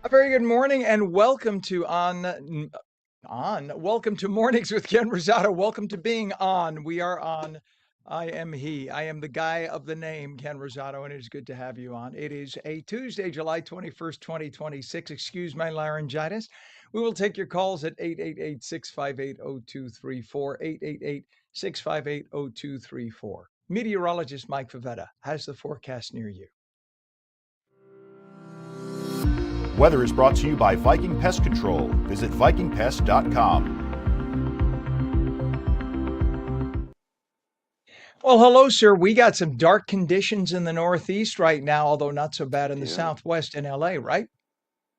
A very good morning and welcome to welcome to Mornings with Ken Rosato. Welcome to being on. We are on. I am he. I am the guy of the name, Ken Rosato, and it is good to have you on. It is a Tuesday, July 21st, 2026. Excuse my laryngitis. We will take your calls at 888-658-0234, 888-658-0234. Meteorologist Mike Favetta has the forecast near you. Weather is brought to you by Viking Pest Control. Visit vikingpest.com. Well, hello, sir. We got some dark conditions in the Northeast right now, although not so bad in the Yeah. Southwest in LA, right?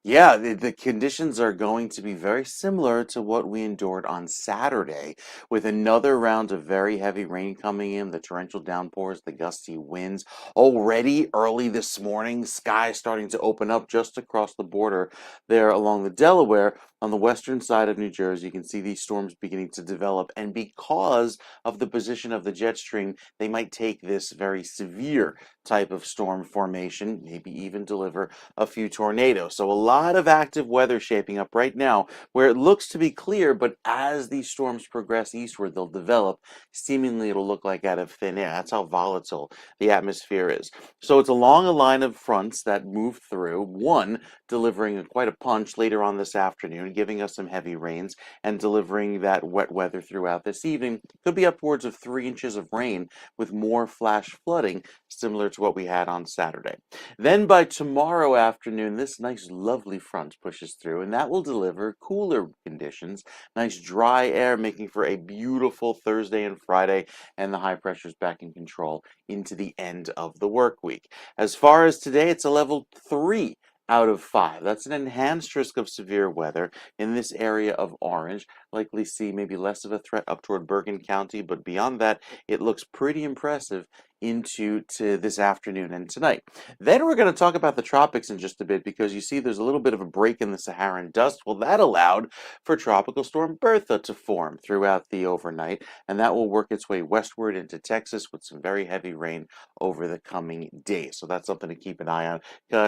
Yeah, the conditions are going to be very similar to what we endured on Saturday, with another round of very heavy rain coming in, the torrential downpours, the gusty winds. Already early this morning, sky starting to open up just across the border there along the Delaware. On the western side of New Jersey, you can see these storms beginning to develop. And because of the position of the jet stream, they might take this very severe type of storm formation, maybe even deliver a few tornadoes. So a lot of active weather shaping up right now where it looks to be clear, but as these storms progress eastward, they'll develop. Seemingly, it'll look like out of thin air. That's how volatile the atmosphere is. So it's along a line of fronts that move through, one delivering quite a punch later on this afternoon, giving us some heavy rains and delivering that wet weather throughout this evening. Could be upwards of 3 inches of rain with more flash flooding, similar to what we had on Saturday. Then by tomorrow afternoon, this nice lovely front pushes through, and that will deliver cooler conditions, nice dry air, making for a beautiful Thursday and Friday, and the high pressure's back in control into the end of the work week. As far as today, it's a level 3 out of 5. That's an enhanced risk of severe weather in this area of orange. Likely see maybe less of a threat up toward Bergen County, but beyond that, it looks pretty impressive into this afternoon and tonight. Then we're going to talk about the tropics in just a bit because you see there's a little bit of a break in the Saharan dust. Well, that allowed for Tropical Storm Bertha to form throughout the overnight, and that will work its way westward into Texas with some very heavy rain over the coming days. So that's something to keep an eye on.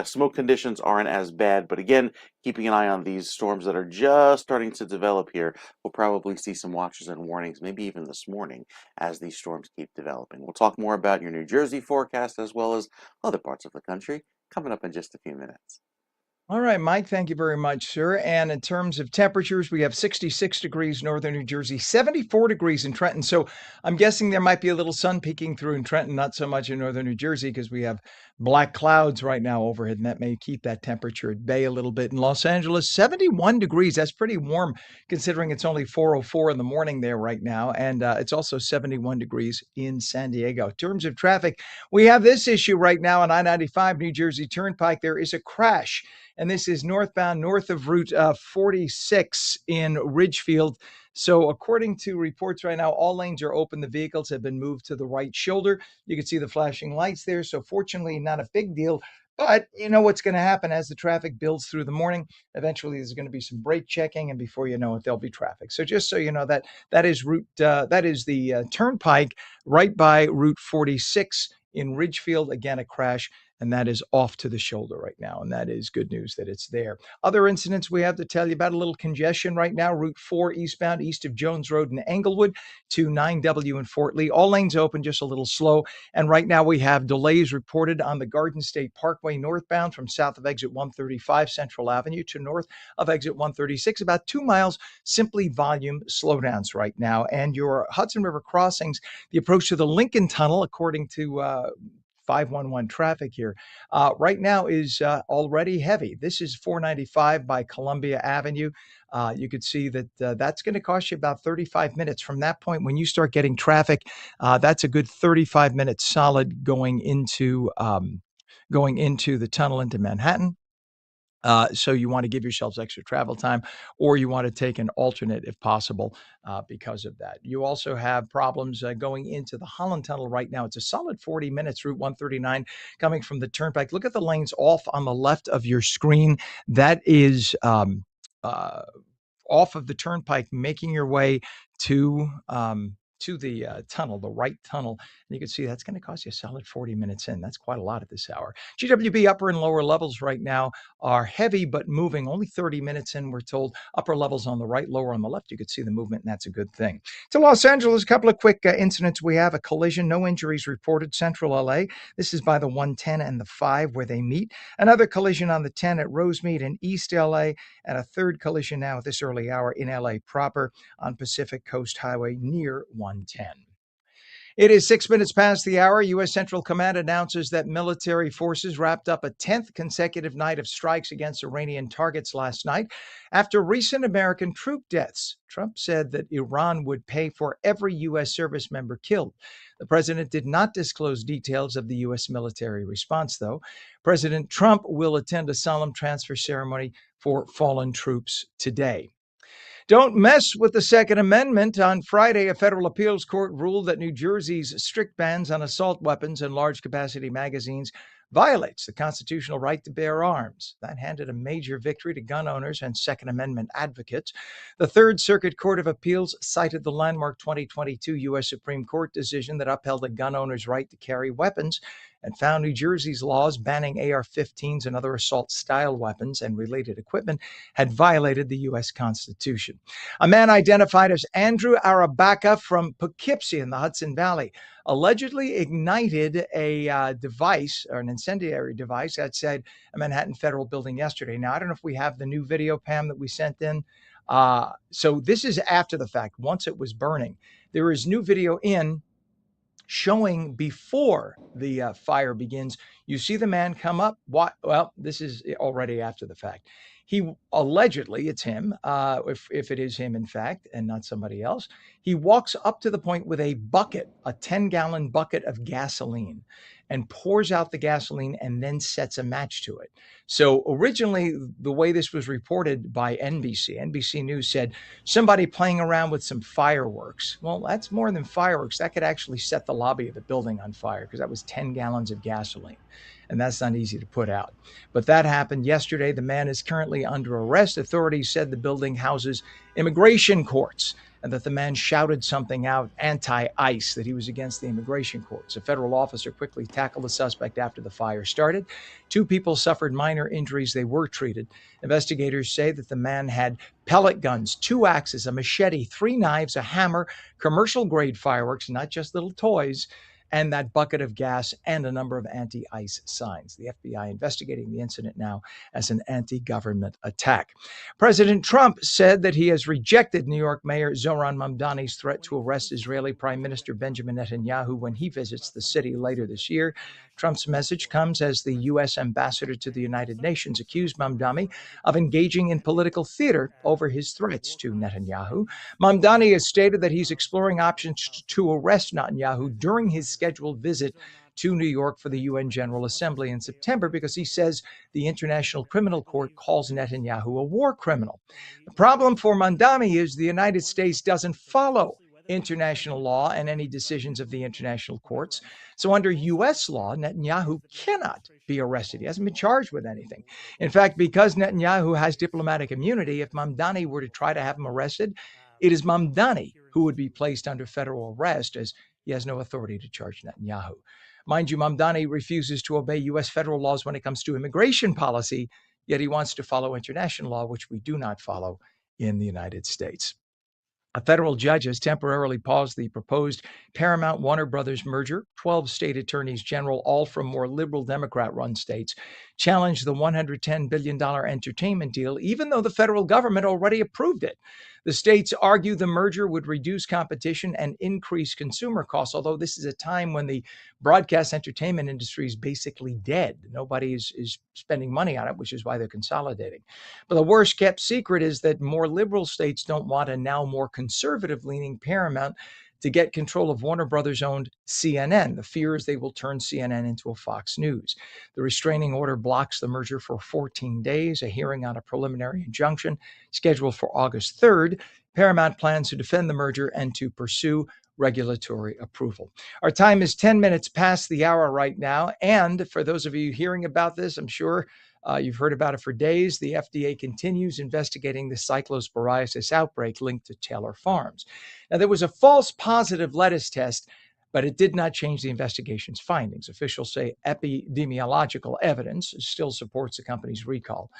Smoke conditions aren't as bad, but again, keeping an eye on these storms that are just starting to develop here. We'll probably see some watches and warnings, maybe even this morning, as these storms keep developing. We'll talk more about your New Jersey forecast as well as other parts of the country coming up in just a few minutes. All right, Mike, thank you very much, sir. And in terms of temperatures, we have 66 degrees northern New Jersey, 74 degrees in Trenton. So I'm guessing there might be a little sun peeking through in Trenton, not so much in northern New Jersey because we have black clouds right now overhead, and that may keep that temperature at bay a little bit. In Los Angeles, 71 degrees. That's pretty warm considering it's only 4:04 in the morning there right now. And it's also 71 degrees in San Diego. In terms of traffic, we have this issue right now on I-95 New Jersey Turnpike. There is a crash, and this is northbound north of Route 46 in Ridgefield. So, according to reports right now, all lanes are open. The vehicles have been moved to the right shoulder. You can see the flashing lights there. So, fortunately, not a big deal. But you know what's going to happen as the traffic builds through the morning. Eventually, there's going to be some brake checking, and before you know it, there'll be traffic. So, just so you know that is the turnpike right by Route 46 in Ridgefield. Again, a crash, and that is off to the shoulder right now. And that is good news that it's there. Other incidents we have to tell you about: a little congestion right now. Route 4 eastbound, east of Jones Road in Englewood to 9W in Fort Lee. All lanes open, just a little slow. And right now we have delays reported on the Garden State Parkway northbound from south of exit 135 Central Avenue to north of exit 136. About 2 miles, simply volume slowdowns right now. And your Hudson River crossings, the approach to the Lincoln Tunnel, according to 511 traffic here, right now is already heavy. This is 495 by Columbia Avenue. You could see that that's going to cost you about 35 minutes. From that point, when you start getting traffic, that's a good 35 minutes solid going into the tunnel into Manhattan. So you want to give yourselves extra travel time, or you want to take an alternate if possible because of that. You also have problems going into the Holland Tunnel right now. It's a solid 40 minutes, Route 139 coming from the Turnpike. Look at the lanes off on the left of your screen. That is uh, off of the Turnpike, making your way to to the tunnel, the right tunnel. And you can see that's going to cost you a solid 40 minutes in. That's quite a lot at this hour. GWB upper and lower levels right now are heavy but moving. Only 30 minutes in, we're told. Upper levels on the right, lower on the left. You could see the movement, and that's a good thing. To Los Angeles, a couple of quick incidents. We have a collision, no injuries reported. Central LA. This is by the 110 and the 5 where they meet. Another collision on the 10 at Rosemead in East LA, and a third collision now at this early hour in LA proper on Pacific Coast Highway near 110. It is 6 minutes past the hour. U.S. Central Command announces that military forces wrapped up a 10th consecutive night of strikes against Iranian targets last night after recent American troop deaths. Trump said that Iran would pay for every U.S. service member killed. The president did not disclose details of the U.S. military response, though. President Trump will attend a solemn transfer ceremony for fallen troops today. Don't mess with the Second Amendment. On Friday, a federal appeals court ruled that New Jersey's strict bans on assault weapons and large capacity magazines violates the constitutional right to bear arms. That handed a major victory to gun owners and Second Amendment advocates. The Third Circuit Court of Appeals cited the landmark 2022 U.S. Supreme Court decision that upheld a gun owner's right to carry weapons and found New Jersey's laws banning AR-15s and other assault-style weapons and related equipment had violated the U.S. Constitution. A man identified as Andrew Arabaka from Poughkeepsie in the Hudson Valley allegedly ignited a device, or an incendiary device, outside a Manhattan federal building yesterday. Now, I don't know if we have the new video, Pam, that we sent in. So this is after the fact, once it was burning. There is new video in showing before the fire begins. You see the man come up. Well, this is already after the fact. He allegedly, it's him, if it is him in fact, and not somebody else, he walks up to the point with a bucket, a 10-gallon bucket of gasoline, and pours out the gasoline and then sets a match to it. So originally, the way this was reported by NBC News said somebody playing around with some fireworks. Well, that's more than fireworks. That could actually set the lobby of the building on fire because that was 10 gallons of gasoline. And that's not easy to put out. But that happened yesterday. The man is currently under arrest. Authorities said the building houses immigration courts and that the man shouted something out anti-ICE, that he was against the immigration courts. A federal officer quickly tackled the suspect after the fire started. 2 people suffered minor injuries. They were treated. Investigators say that the man had pellet guns, 2 axes, a machete, 3 knives, a hammer, commercial-grade fireworks, not just little toys, and that bucket of gas and a number of anti-ICE signs. The FBI investigating the incident now as an anti-government attack. President Trump said that he has rejected New York Mayor Zohran Mamdani's threat to arrest Israeli Prime Minister Benjamin Netanyahu when he visits the city later this year. Trump's message comes as the U.S. ambassador to the United Nations accused Mamdani of engaging in political theater over his threats to Netanyahu. Mamdani has stated that he's exploring options to arrest Netanyahu during his scheduled visit to New York for the UN General Assembly in September because he says the International Criminal Court calls Netanyahu a war criminal. The problem for Mamdani is the United States doesn't follow international law and any decisions of the international courts. So under U.S. law, Netanyahu cannot be arrested. He hasn't been charged with anything. In fact, because Netanyahu has diplomatic immunity, if Mamdani were to try to have him arrested, it is Mamdani who would be placed under federal arrest as he has no authority to charge Netanyahu. Mind you, Mamdani refuses to obey U.S. federal laws when it comes to immigration policy, yet he wants to follow international law, which we do not follow in the United States. A federal judge has temporarily paused the proposed Paramount Warner Brothers merger. 12 state attorneys general, all from more liberal Democrat-run states, challenged the $110 billion entertainment deal, even though the federal government already approved it. The states argue the merger would reduce competition and increase consumer costs, although this is a time when the broadcast entertainment industry is basically dead. Nobody is spending money on it, which is why they're consolidating. But the worst kept secret is that more liberal states don't want a now more conservative-leaning Paramount to get control of Warner Brothers-owned CNN. The fear is they will turn CNN into a Fox News. The restraining order blocks the merger for 14 days, a hearing on a preliminary injunction scheduled for August 3rd. Paramount plans to defend the merger and to pursue regulatory approval. Our time is 10 minutes past the hour right now. And for those of you hearing about this, I'm sure you've heard about it for days. The FDA continues investigating the cyclosporiasis outbreak linked to Taylor Farms. Now, there was a false positive lettuce test, but it did not change the investigation's findings. Officials say epidemiological evidence still supports the company's recall.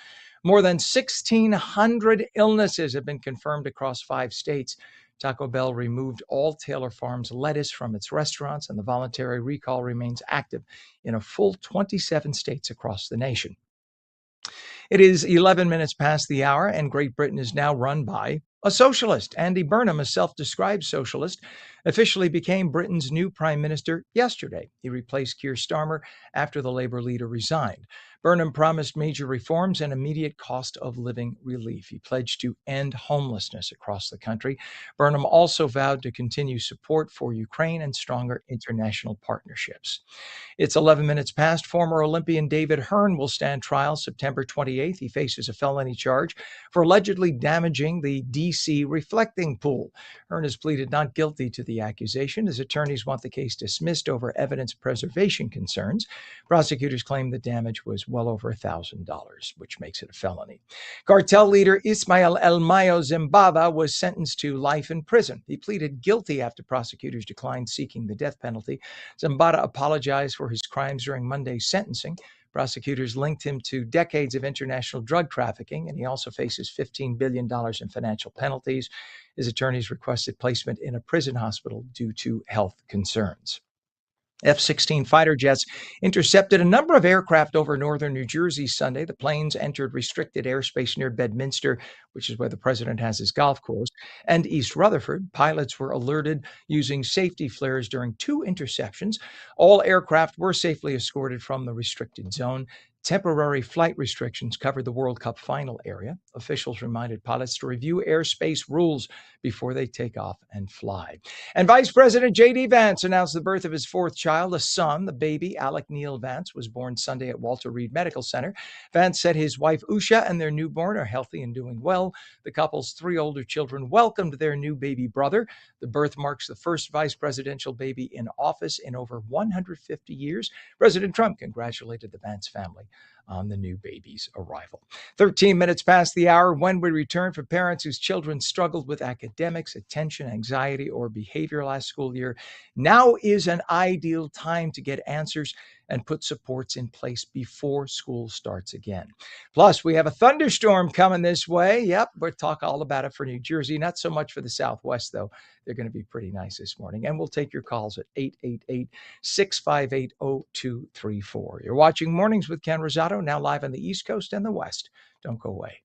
More than 1,600 illnesses have been confirmed across 5 states. Taco Bell removed all Taylor Farms lettuce from its restaurants, and the voluntary recall remains active in a full 27 states across the nation. It is 11 minutes past the hour, and Great Britain is now run by a socialist. Andy Burnham, a self-described socialist, officially became Britain's new prime minister yesterday. He replaced Keir Starmer after the Labour leader resigned. Burnham promised major reforms and immediate cost of living relief. He pledged to end homelessness across the country. Burnham also vowed to continue support for Ukraine and stronger international partnerships. It's 11 minutes past. Former Olympian David Hearn will stand trial September 28th. He faces a felony charge for allegedly damaging the D.C. reflecting pool. Hearn has pleaded not guilty to the accusation. His attorneys want the case dismissed over evidence preservation concerns. Prosecutors claim the damage was well over $1,000, which makes it a felony. Cartel leader Ismael El Mayo Zambada was sentenced to life in prison. He pleaded guilty after prosecutors declined seeking the death penalty. Zambada apologized for his crimes during Monday's sentencing. Prosecutors linked him to decades of international drug trafficking, and he also faces $15 billion in financial penalties. His attorneys requested placement in a prison hospital due to health concerns. F-16 fighter jets intercepted a number of aircraft over northern New Jersey Sunday. The planes entered restricted airspace near Bedminster, which is where the president has his golf course, and East Rutherford. Pilots were alerted using safety flares during 2 interceptions. All aircraft were safely escorted from the restricted zone. Temporary flight restrictions covered the World Cup final area. Officials reminded pilots to review airspace rules before they take off and fly. And Vice President J.D. Vance announced the birth of his 4th child, a son. The baby, Alec Neil Vance, was born Sunday at Walter Reed Medical Center. Vance said his wife, Usha, and their newborn are healthy and doing well. The couple's 3 older children welcomed their new baby brother. The birth marks the first vice presidential baby in office in over 150 years. President Trump congratulated the Vance family on the new baby's arrival. 13 minutes past the hour. When we return, for parents whose children struggled with academics, attention, anxiety, or behavior last school year, now is an ideal time to get answers and put supports in place before school starts again. Plus, we have a thunderstorm coming this way. Yep, we'll talk all about it for New Jersey. Not so much for the Southwest, though. They're going to be pretty nice this morning. And we'll take your calls at 888-658-0234. You're watching Mornings with Ken Rosato, now live on the East Coast and the West. Don't go away.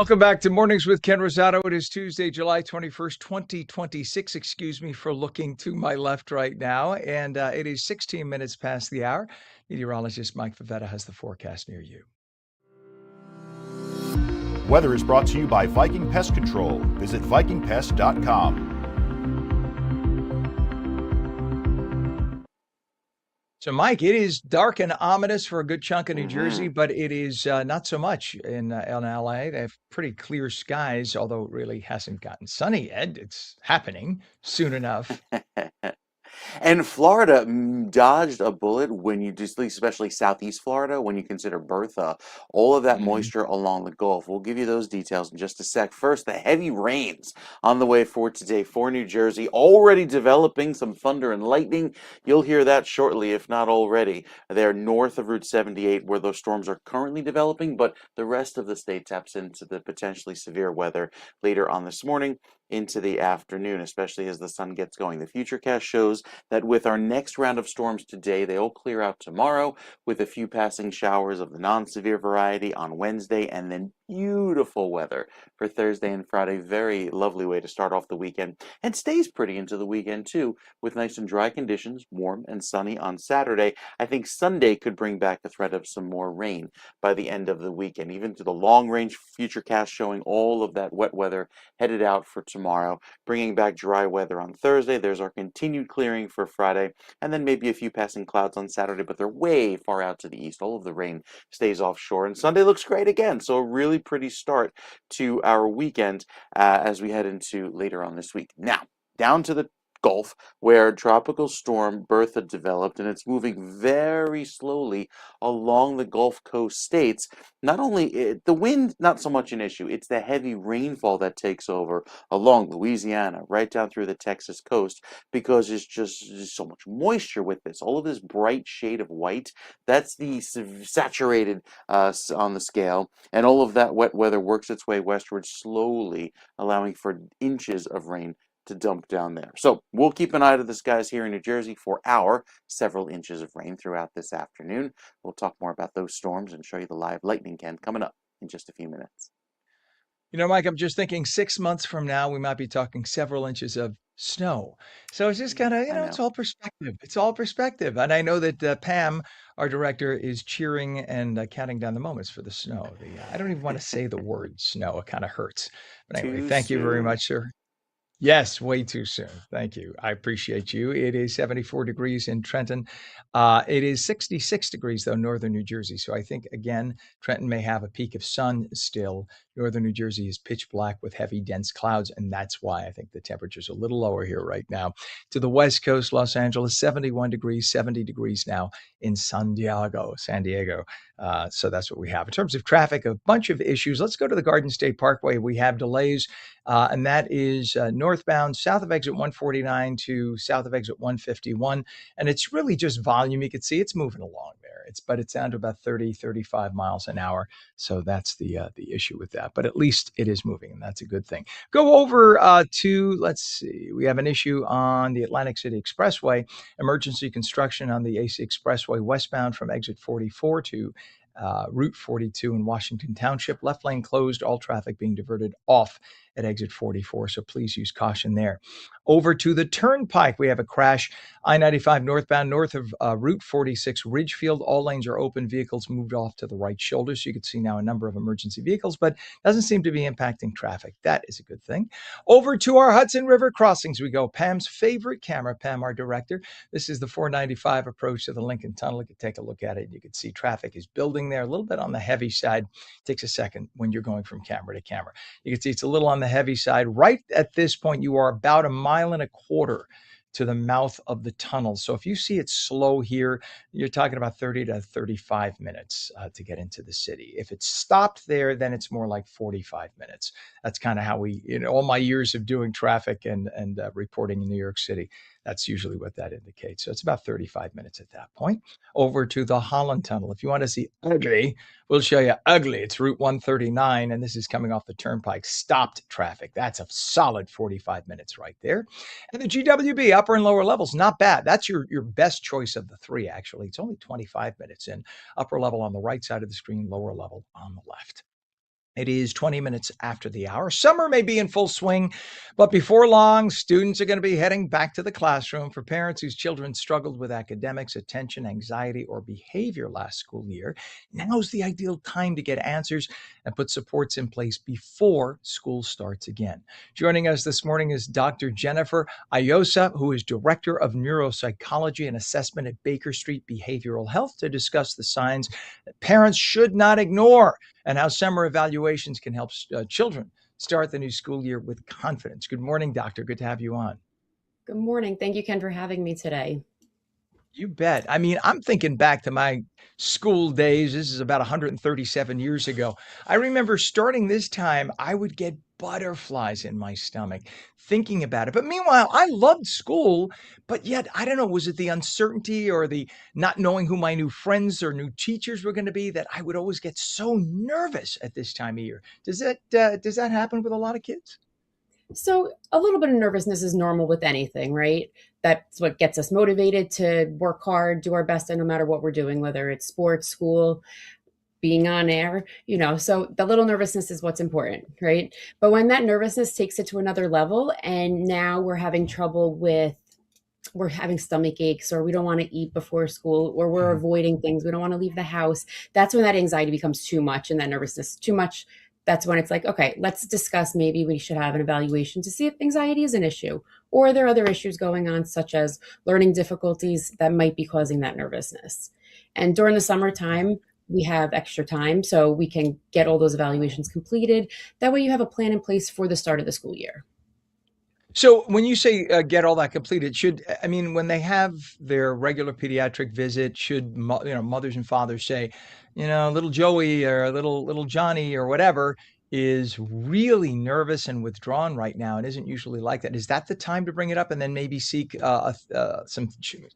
Welcome back to Mornings with Ken Rosato. It is Tuesday, July 21st, 2026. Excuse me for looking to my left right now. And it is 16 minutes past the hour. Meteorologist Mike Favetta has the forecast near you. Weather is brought to you by Viking Pest Control. Visit vikingpest.com. So, Mike, it is dark and ominous for a good chunk of New Jersey, Hmm but it is not so much in LA. They have pretty clear skies, although it really hasn't gotten sunny yet. It's happening soon enough. And Florida dodged a bullet when you just, especially Southeast Florida, when you consider Bertha, all of that Mhm. moisture along the Gulf. We'll give you those details in just a sec. First, the heavy rains on the way for today for New Jersey, already developing some thunder and lightning. You'll hear that shortly, if not already. They're north of Route 78, where those storms are currently developing, but the rest of the state taps into the potentially severe weather later on this morning into the afternoon, especially as the sun gets going. The Futurecast shows that with our next round of storms today, they'll clear out tomorrow with a few passing showers of the non-severe variety on Wednesday, and then beautiful weather for Thursday and Friday. Very lovely way to start off the weekend, and stays pretty into the weekend too, with nice and dry conditions, warm and sunny on Saturday. I think Sunday could bring back the threat of some more rain by the end of the weekend, even to the long-range Futurecast showing all of that wet weather headed out for tomorrow, bringing back dry weather on Thursday. There's our continued clearing for Friday, and then maybe a few passing clouds on Saturday, but they're way far out to the east. All of the rain stays offshore, and Sunday looks great again. So a really pretty start to our weekend as we head into later on this week. Now, down to the Gulf, where Tropical Storm Bertha developed, and it's moving very slowly along the Gulf Coast states. Not only the wind, not so much an issue, it's the heavy rainfall that takes over along Louisiana, right down through the Texas coast, because there's so much moisture with this. All of this bright shade of white, that's the saturated on the scale, and all of that wet weather works its way westward slowly, allowing for inches of rain to dump down there. So we'll keep an eye to the skies here in New Jersey for our several inches of rain throughout this afternoon. We'll talk more about those storms and show you the live lightning, Ken, coming up in just a few minutes. You know, Mike, I'm just thinking 6 months from now, we might be talking several inches of snow. So it's just kind of, I it's know. all perspective. It's all perspective. And I know that Pam, our director, is cheering and counting down the moments for the snow. I don't even want to say the word snow. It kind of hurts. But anyway, Too thank you very soon. much, sir. Yes, way too soon. Thank you. I appreciate you. It is 74 degrees in Trenton. It is 66 degrees, though, northern New Jersey. So I think, again, Trenton may have a peak of sun still. Northern New Jersey is pitch black with heavy, dense clouds. And that's why I think the temperature's a little lower here right now. To the west coast, Los Angeles, 71 degrees, 70 degrees now in San Diego. So that's what we have. In terms of traffic, a bunch of issues. Let's go to the Garden State Parkway. We have delays and that is northbound south of exit 149 to south of exit 151. And it's really just volume. You can see it's moving along there. But it's down to about 30, 35 miles an hour. So that's the issue with that. But at least it is moving, and that's a good thing. Go over to, let's see, we have an issue on the Atlantic City Expressway, emergency construction on the AC Expressway westbound from exit 44 to Route 42 in Washington Township. Left lane closed, all traffic being diverted off at exit 44. So please use caution there. Over to the Turnpike, we have a crash. I-95 northbound, north of Route 46, Ridgefield. All lanes are open. Vehicles moved off to the right shoulder. So you can see now a number of emergency vehicles, but doesn't seem to be impacting traffic. That is a good thing. Over to our Hudson River crossings we go. Pam's favorite camera, Pam, our director. This is the 495 approach to the Lincoln Tunnel. You can take a look at it. You can see traffic is building there a little bit on the heavy side. It takes a second when you're going from camera to camera. You can see it's a little on the heavy side. Right at this point, you are about a mile and a quarter to the mouth of the tunnel. So if you see it slow here, you're talking about 30 to 35 minutes to get into the city. If it's stopped there, then it's more like 45 minutes. That's kind of how we, all my years of doing traffic and reporting in New York City, that's usually what that indicates. So it's about 35 minutes at that point. Over to the Holland Tunnel. If you want to see ugly, we'll show you ugly. It's Route 139, and this is coming off the Turnpike. Stopped traffic. That's a solid 45 minutes right there. And the GWB, upper and lower levels, not bad. That's your best choice of the three, actually. It's only 25 minutes in. Upper level on the right side of the screen, lower level on the left. It is 20 minutes after the hour. Summer may be in full swing, but before long, students are going to be heading back to the classroom. For parents whose children struggled with academics, attention, anxiety, or behavior last school year, now's the ideal time to get answers and put supports in place before school starts again. Joining us this morning is Dr. Jennifer Ayosa, who is Director of Neuropsychology and Assessment at Baker Street Behavioral Health, to discuss the signs that parents should not ignore and how summer evaluations can help children start the new school year with confidence. Good morning, doctor. Good to have you on. Good morning. Thank you, Ken, for having me today. You bet. I mean, I'm thinking back to my school days. This is about 137 years ago. I remember starting this time, I would get butterflies in my stomach thinking about it. But meanwhile, I loved school, but yet, I don't know, was it the uncertainty or the not knowing who my new friends or new teachers were going to be that I would always get so nervous at this time of year? Does that happen with a lot of kids? So, a little bit of nervousness is normal with anything, right? That's what gets us motivated to work hard, do our best, and no matter what we're doing, whether it's sports, school, being on air, so the little nervousness is what's important, right? But when that nervousness takes it to another level and now we're having stomach aches, or we don't want to eat before school, or we're Mhm. avoiding things, we don't want to leave the house, that's when that anxiety becomes too much and that nervousness too much. That's when it's like, okay, let's discuss, maybe we should have an evaluation to see if anxiety is an issue, or are there other issues going on, such as learning difficulties that might be causing that nervousness. And during the summertime, we have extra time, so we can get all those evaluations completed. That way you have a plan in place for the start of the school year. So when you say get all that completed, I mean, when they have their regular pediatric visit, should mothers and fathers say, little Joey or little Johnny or whatever is really nervous and withdrawn right now and isn't usually like that. Is that the time to bring it up and then maybe seek some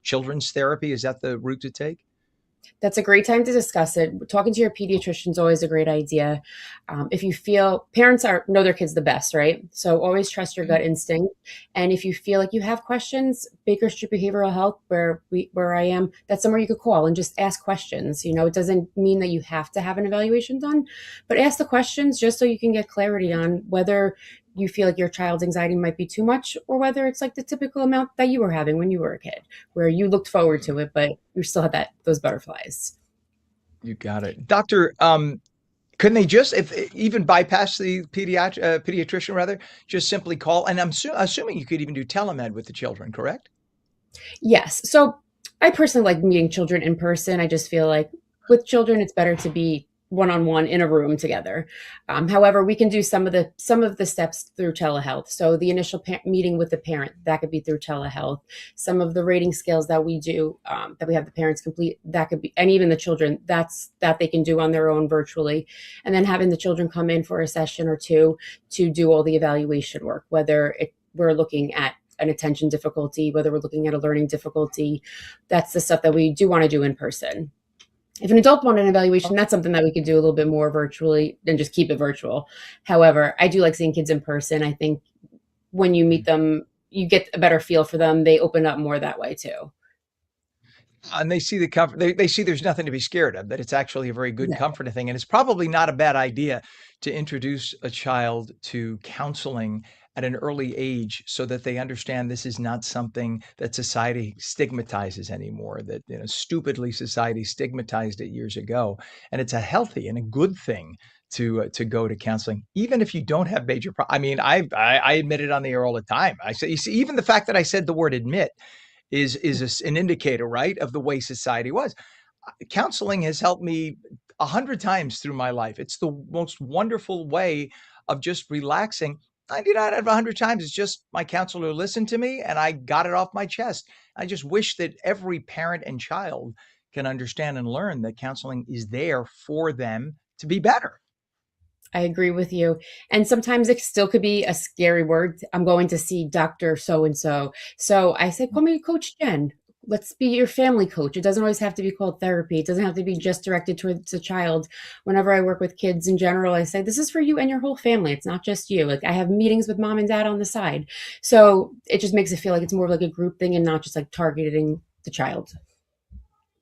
children's therapy? Is that the route to take? That's a great time to discuss it. Talking to your pediatrician is always a great idea. If you feel parents know their kids the best, right? So always trust your gut instinct. And if you feel like you have questions, Baker Street Behavioral Health, where I am, that's somewhere you could call and just ask questions. It doesn't mean that you have to have an evaluation done, but ask the questions just so you can get clarity on whether you feel like your child's anxiety might be too much, or whether it's like the typical amount that you were having when you were a kid, where you looked forward to it, but you still had those butterflies. You got it. Doctor, couldn't they just, if even bypass the pediatrician rather, just simply call? And I'm assuming you could even do telemed with the children, correct? Yes. So I personally like meeting children in person. I just feel like with children, it's better to be one-on-one in a room together. However, we can do some of the steps through telehealth. So the initial meeting with the parent, that could be through telehealth. Some of the rating scales that we do, that we have the parents complete, that could be, and even the children, that they can do on their own virtually. And then having the children come in for a session or two to do all the evaluation work, whether we're looking at an attention difficulty, whether we're looking at a learning difficulty. That's the stuff that we do want to do in person. If an adult wanted an evaluation, that's something that we could do a little bit more virtually than just keep it virtual. However, I do like seeing kids in person. I think when you meet them, you get a better feel for them. They open up more that way too. And they see the comfort. They see there's nothing to be scared of, that it's actually a very good Yeah. comforting thing. And it's probably not a bad idea to introduce a child to counseling at an early age so that they understand this is not something that society stigmatizes anymore, that, stupidly society stigmatized it years ago. And it's a healthy and a good thing to go to counseling, even if you don't have major I mean, I admit it on the air all the time. I say, you see, even the fact that I said the word admit is an indicator, right, of the way society was. Counseling has helped me 100 times through my life. It's the most wonderful way of just relaxing. 99 out of 100 times, it's just my counselor listened to me and I got it off my chest. I just wish that every parent and child can understand and learn that counseling is there for them to be better. I agree with you. And sometimes it still could be a scary word. I'm going to see Dr. So and so. So I say, call me Coach Jen. Let's be your family coach. It doesn't always have to be called therapy. It doesn't have to be just directed towards a child. Whenever I work with kids in general, I say, this is for you and your whole family. It's not just you. Like, I have meetings with mom and dad on the side. So it just makes it feel like it's more like a group thing and not just like targeting the child.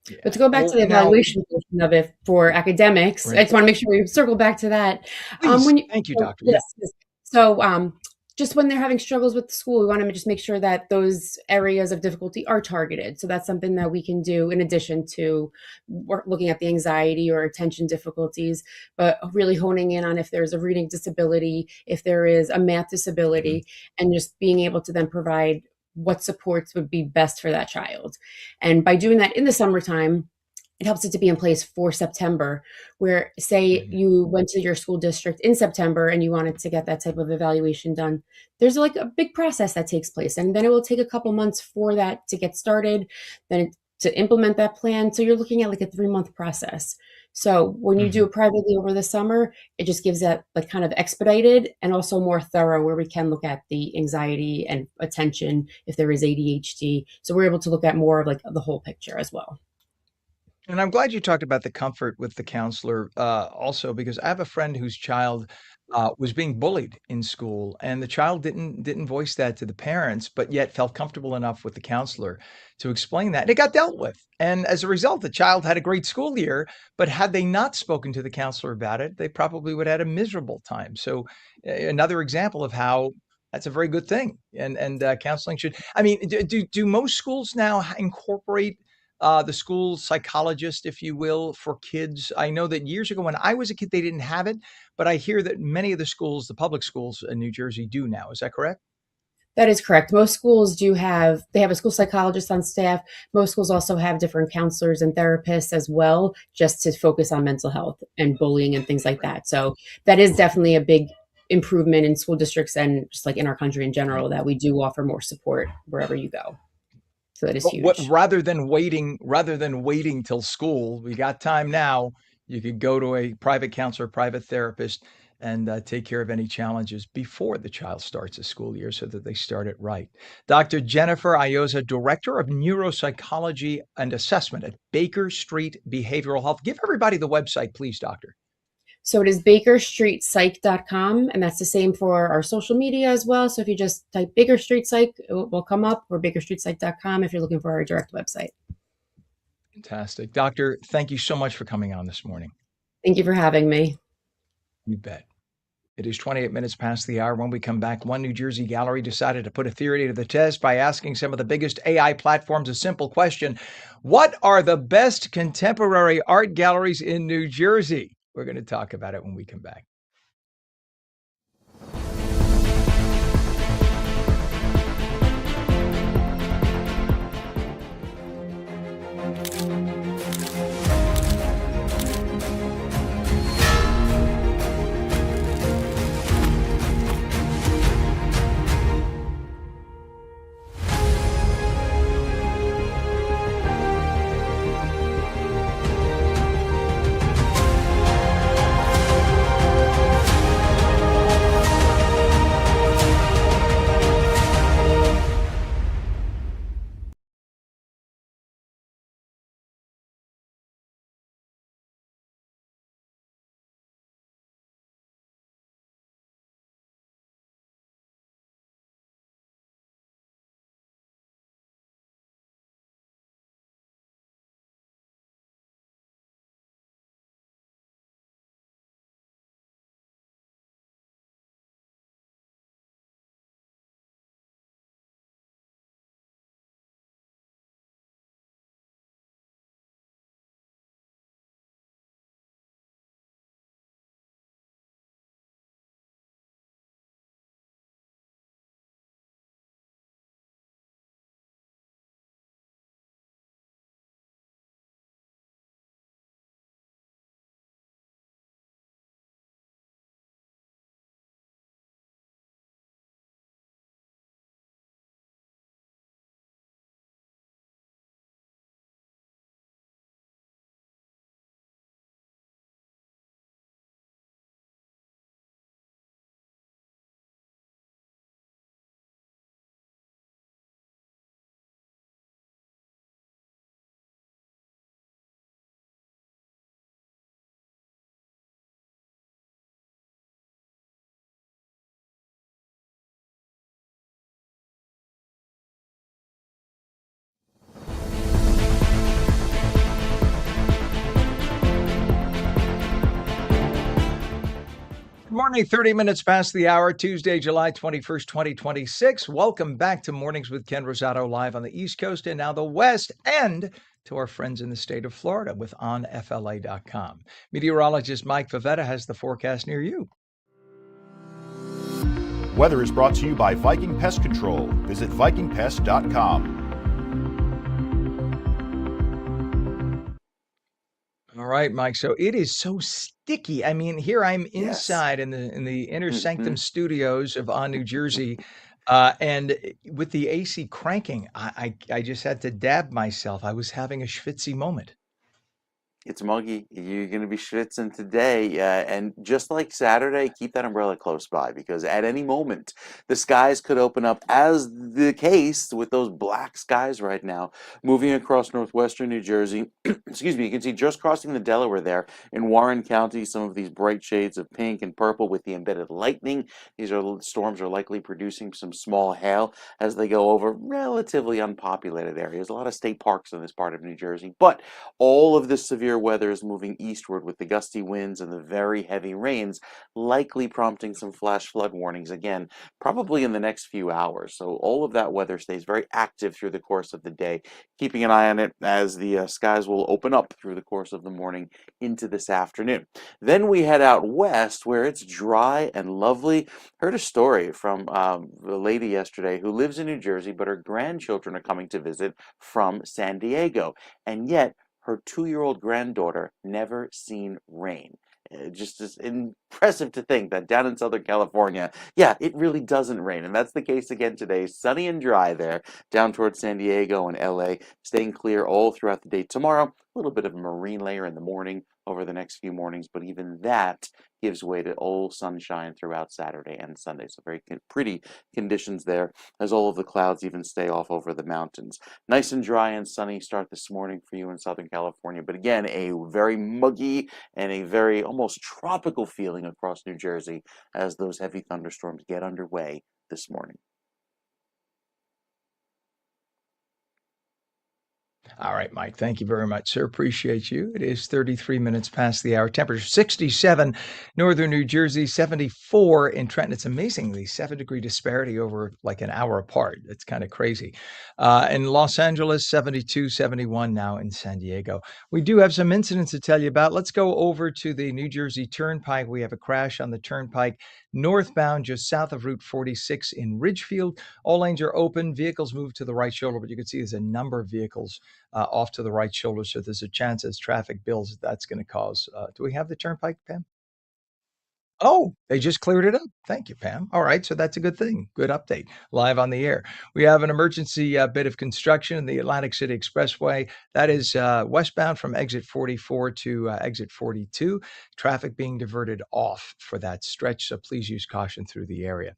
But Yeah. to go back to Well, the now, evaluation portion of it for academics, I right. just want to make sure we circle back to that. Please. When you, Thank you, so, doctor. Yeah. yes, yes. So, just when they're having struggles with the school, we want to just make sure that those areas of difficulty are targeted. So that's something that we can do in addition to looking at the anxiety or attention difficulties, but really honing in on if there's a reading disability, if there is a math Mhm. disability, and just being able to then provide what supports would be best for that child. And by doing that in the summertime, it helps it to be in place for September, where say Mhm. you went to your school district in September and you wanted to get that type of evaluation done. There's like a big process that takes place, and then it will take a couple months for that to get started, then to implement that plan. So you're looking at like a 3-month process. So when you do Mhm. it privately over the summer, it just gives that like kind of expedited and also more thorough, where we can look at the anxiety and attention if there is ADHD. So we're able to look at more of like the whole picture as well. And I'm glad you talked about the comfort with the counselor, also because I have a friend whose child was being bullied in school, and the child didn't voice that to the parents, but yet felt comfortable enough with the counselor to explain that, and it got dealt with. And as a result, the child had a great school year, but had they not spoken to the counselor about it, they probably would have had a miserable time. So, another example of how that's a very good thing, and counseling should. I mean, do most schools now incorporate the school psychologist, if you will, for kids? I know that years ago when I was a kid, they didn't have it, but I hear that many of the schools, the public schools in New Jersey, do now. Is that correct? That is correct. Most schools do have they have a school psychologist on staff. Most schools also have different counselors and therapists as well, just to focus on mental health and bullying and things like Right. that. So that is definitely a big improvement in school districts and just like in our country in Right. general, that we do offer more support wherever you go. So that is But what huge. rather than waiting till school, we got time now. You could go to a private counselor, private therapist, and take care of any challenges before the child starts a school year so that they start it right. Dr. Jennifer Ioza, Director of Neuropsychology and Assessment at Baker Street Behavioral Health. Give everybody the website, please, doctor. So it is bakerstreetpsych.com, and that's the same for our social media as well. So if you just type Baker Street Psych, it will come up, or bakerstreetpsych.com if you're looking for our direct website. Fantastic. Doctor, thank you so much for coming on this morning. Thank you for having me. You bet. It is 28 minutes past the hour. When we come back, one New Jersey gallery decided to put a theory to the test by asking some of the biggest AI platforms a simple question. What are the best contemporary art galleries in New Jersey? We're going to talk about it when we come back. morning, 30 minutes past the hour, Tuesday, July 21st, 2026. Welcome back to Mornings with Ken Rosato, live on the East Coast and now the West, and to our friends in the state of Florida with onfla.com. Meteorologist Mike Favetta has the forecast near you. Weather is brought to you by Viking Pest Control. Visit vikingpest.com. All right, Mike. So it is so sticky. I mean, here I'm Yes. inside in the inner sanctum Mhm. studios of On New Jersey, and with the AC cranking, I just had to dab myself. I was having a schwitzy moment. It's muggy. You're going to be schwitzing today. And just like Saturday, keep that umbrella close by because at any moment, the skies could open up, as the case with those black skies right now, moving across northwestern New Jersey. Excuse me, you can see just crossing the Delaware there in Warren County, some of these bright shades of pink and purple with the embedded lightning. These storms are likely producing some small hail as they go over relatively unpopulated areas. A lot of state parks in this part of New Jersey. But all of this severe weather is moving eastward with the gusty winds and the very heavy rains, likely prompting some flash flood warnings again, probably in the next few hours. So all of that weather stays very active through the course of the day, keeping an eye on it as the skies will open up through the course of the morning into this afternoon. Then we head out west where it's dry and lovely. Heard a story from a lady yesterday who lives in New Jersey, but her grandchildren are coming to visit from San Diego. And yet, her 2-year-old granddaughter never seen rain. Just is impressive to think that down in Southern California, yeah, it really doesn't rain. And that's the case again today. Sunny and dry there, down towards San Diego and LA, staying clear all throughout the day tomorrow. A little bit of a marine layer in the morning over the next few mornings, but even that gives way to all sunshine throughout Saturday and Sunday. So very pretty conditions there as all of the clouds even stay off over the mountains. Nice and dry and sunny start this morning for you in Southern California, but again, a very muggy and a very almost tropical feeling across New Jersey as those heavy thunderstorms get underway this morning. All right, Mike. Thank you very much, sir. Appreciate you. It is 33 minutes past the hour. Temperature 67, northern New Jersey, 74 in Trenton. It's amazing, the 7-degree disparity over like an hour apart. It's kind of crazy. In Los Angeles, 72, 71 now in San Diego. We do have some incidents to tell you about. Let's go over to the New Jersey Turnpike. We have a crash on the Turnpike northbound just south of Route 46 in Ridgefield. All lanes are open. Vehicles move to the right shoulder, but you can see there's a number of vehicles off to the right shoulder. So there's a chance as traffic builds that's going to cause. Do we have the turnpike, Pam? Oh, they just cleared it up. Thank you, Pam. All right, so that's a good thing. Good update. Live on the air. We have an emergency bit of construction in the Atlantic City Expressway. That is westbound from exit 44 to exit 42. Traffic being diverted off for that stretch, so please use caution through the area.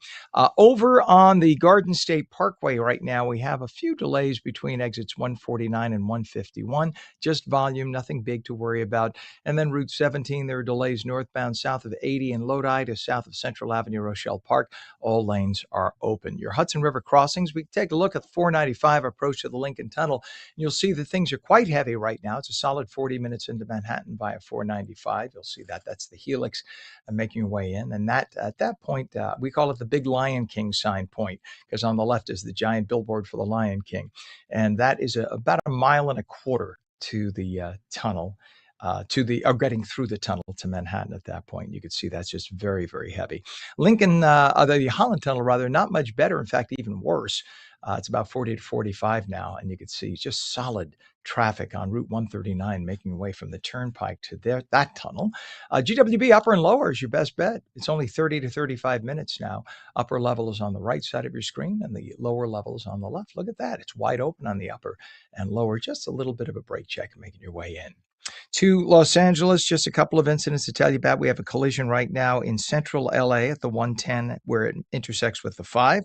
Over on the Garden State Parkway right now, we have a few delays between exits 149 and 151. Just volume, nothing big to worry about. And then Route 17, there are delays northbound south of 80 and Lodi to south of Central Avenue, Rochelle Park. All lanes are open. Your Hudson River crossings, we take a look at the 495 approach to the Lincoln Tunnel. You'll see that things are quite heavy right now. It's a solid 40 minutes into Manhattan via 495. You'll see that. That's the helix making your way in. And that at that point, we call it the Big Lion King sign point because on the left is the giant billboard for the Lion King. And that is about a mile and a quarter to the tunnel. Getting through the tunnel to Manhattan at that point. You could see that's just very, very heavy. Lincoln, the Holland Tunnel, rather, not much better. In fact, even worse. It's about 40 to 45 now, and you could see just solid traffic on Route 139 making way from the turnpike to that tunnel. GWB upper and lower is your best bet. It's only 30 to 35 minutes now. Upper level is on the right side of your screen, and the lower level is on the left. Look at that. It's wide open on the upper and lower. Just a little bit of a brake check making your way in. To Los Angeles, just a couple of incidents to tell you about. We have a collision right now in central LA at the 110 where it intersects with the 5.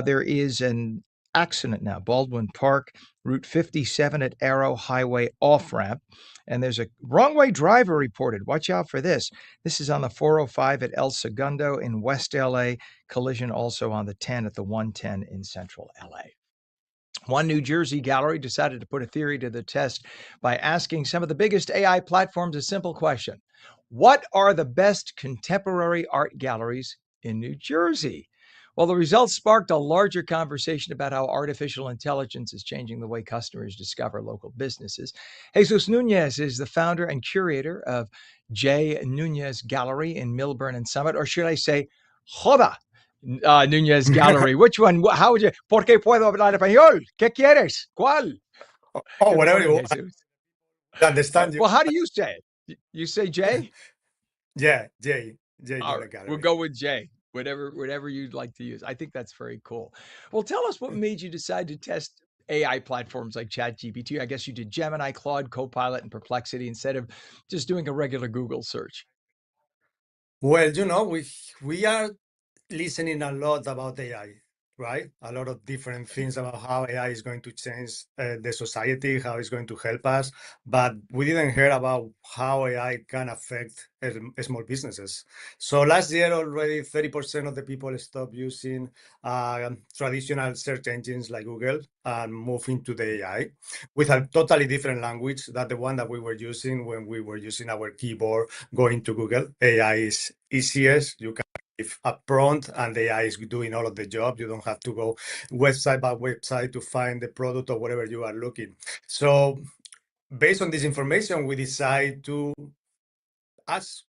There is an accident now, Baldwin Park, Route 57 at Arrow Highway off-ramp. And there's a wrong way driver reported. Watch out for this. This is on the 405 at El Segundo in West LA. Collision also on the 10 at the 110 in central LA. One New Jersey gallery decided to put a theory to the test by asking some of the biggest AI platforms a simple question. What are the best contemporary art galleries in New Jersey? Well, the results sparked a larger conversation about how artificial intelligence is changing the way customers discover local businesses. Jesus Nunez is the founder and curator of J. Nunez Gallery in Milburn and Summit, or should I say, Joda Nunez Gallery. Which one? How would you? Porque puedo hablar español? ¿Qué quieres? ¿Cuál? Oh, Good whatever you morning, want. Jesus. I understand you. Well, how do you say it? You say J? Yeah, J All Nuna right, we'll Gallery. go with J. Whatever you'd like to use. I think that's very cool. Well, tell us what made you decide to test AI platforms like ChatGPT. I guess you did Gemini, Claude, Copilot, and Perplexity instead of just doing a regular Google search. Well, we are listening a lot about AI, right? A lot of different things about how AI is going to change the society, how it's going to help us, but we didn't hear about how AI can affect small businesses. So last year already 30% of the people stopped using traditional search engines like Google and move into the AI with a totally different language than the one that we were using when we were using our keyboard going to Google. AI is easiest. You can give a prompt and the AI is doing all of the job. You don't have to go website by website to find the product or whatever you are looking. So based on this information, we decide to ask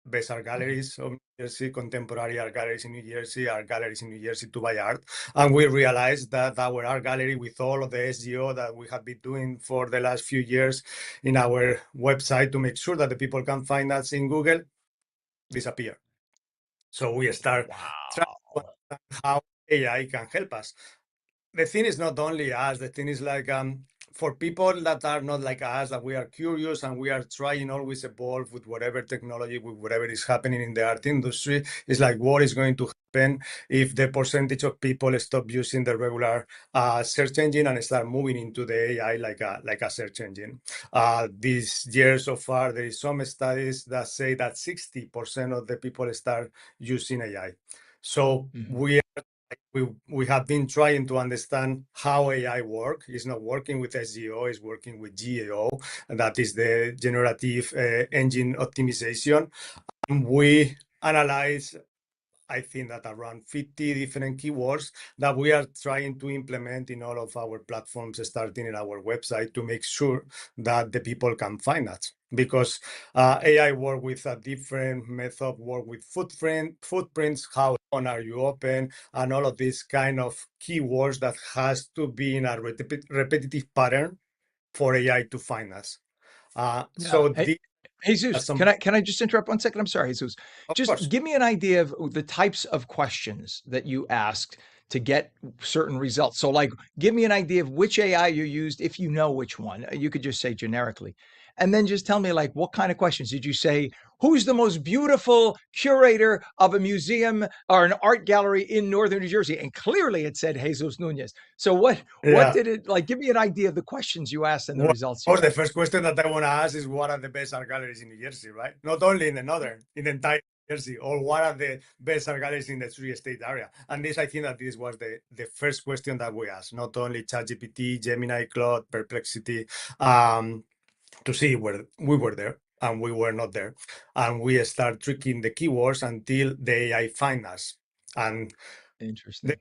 best art galleries of New Jersey, contemporary art galleries in New Jersey, art galleries in New Jersey to buy art. And we realized that our art gallery, with all of the SEO that we have been doing for the last few years in our website to make sure that the people can find us in Google, disappear. So we start trying to understand how AI can help us. The thing is not only us, the thing is like for people that are not like us, that we are curious and we are trying always evolve with whatever technology, with whatever is happening in the art industry. It's like what is going to happen if the percentage of people stop using the regular search engine and start moving into the AI like a search engine. This year so far, there is some studies that say that 60% of the people start using AI. So we have been trying to understand how AI works. It's not working with SEO, it's working with GAO, and that is the generative engine optimization. And we analyze, I think that around 50 different keywords that we are trying to implement in all of our platforms, starting in our website, to make sure that the people can find us. Because AI work with a different method, work with footprints, how long are you open, and all of these kind of keywords that has to be in a repetitive pattern for AI to find us. Yeah. So Hey, these are Jesus, some, can I just interrupt 1 second? I'm sorry, Jesus. of Just course. give me an idea of the types of questions that you asked to get certain results. So, like, give me an idea of which AI you used, if you know which one. You could just say generically. And then just tell me, like, what kind of questions did you say? Who's the most beautiful curator of a museum or an art gallery in northern New Jersey? And clearly it said Jesus Nunez. So what Yeah. did it like? Give me an idea of the questions you asked and the Well, results of you course, the got. first question that I want to ask is what are the best art galleries in New Jersey, right? Not only in the northern, in the entire New Jersey, or what are the best art galleries in the three-state area? And this, I think that this was the first question that we asked, not only ChatGPT, Gemini, Claude, Perplexity, to see where we were there and we were not there. And we start tricking the keywords until the AI find us. And the Interesting.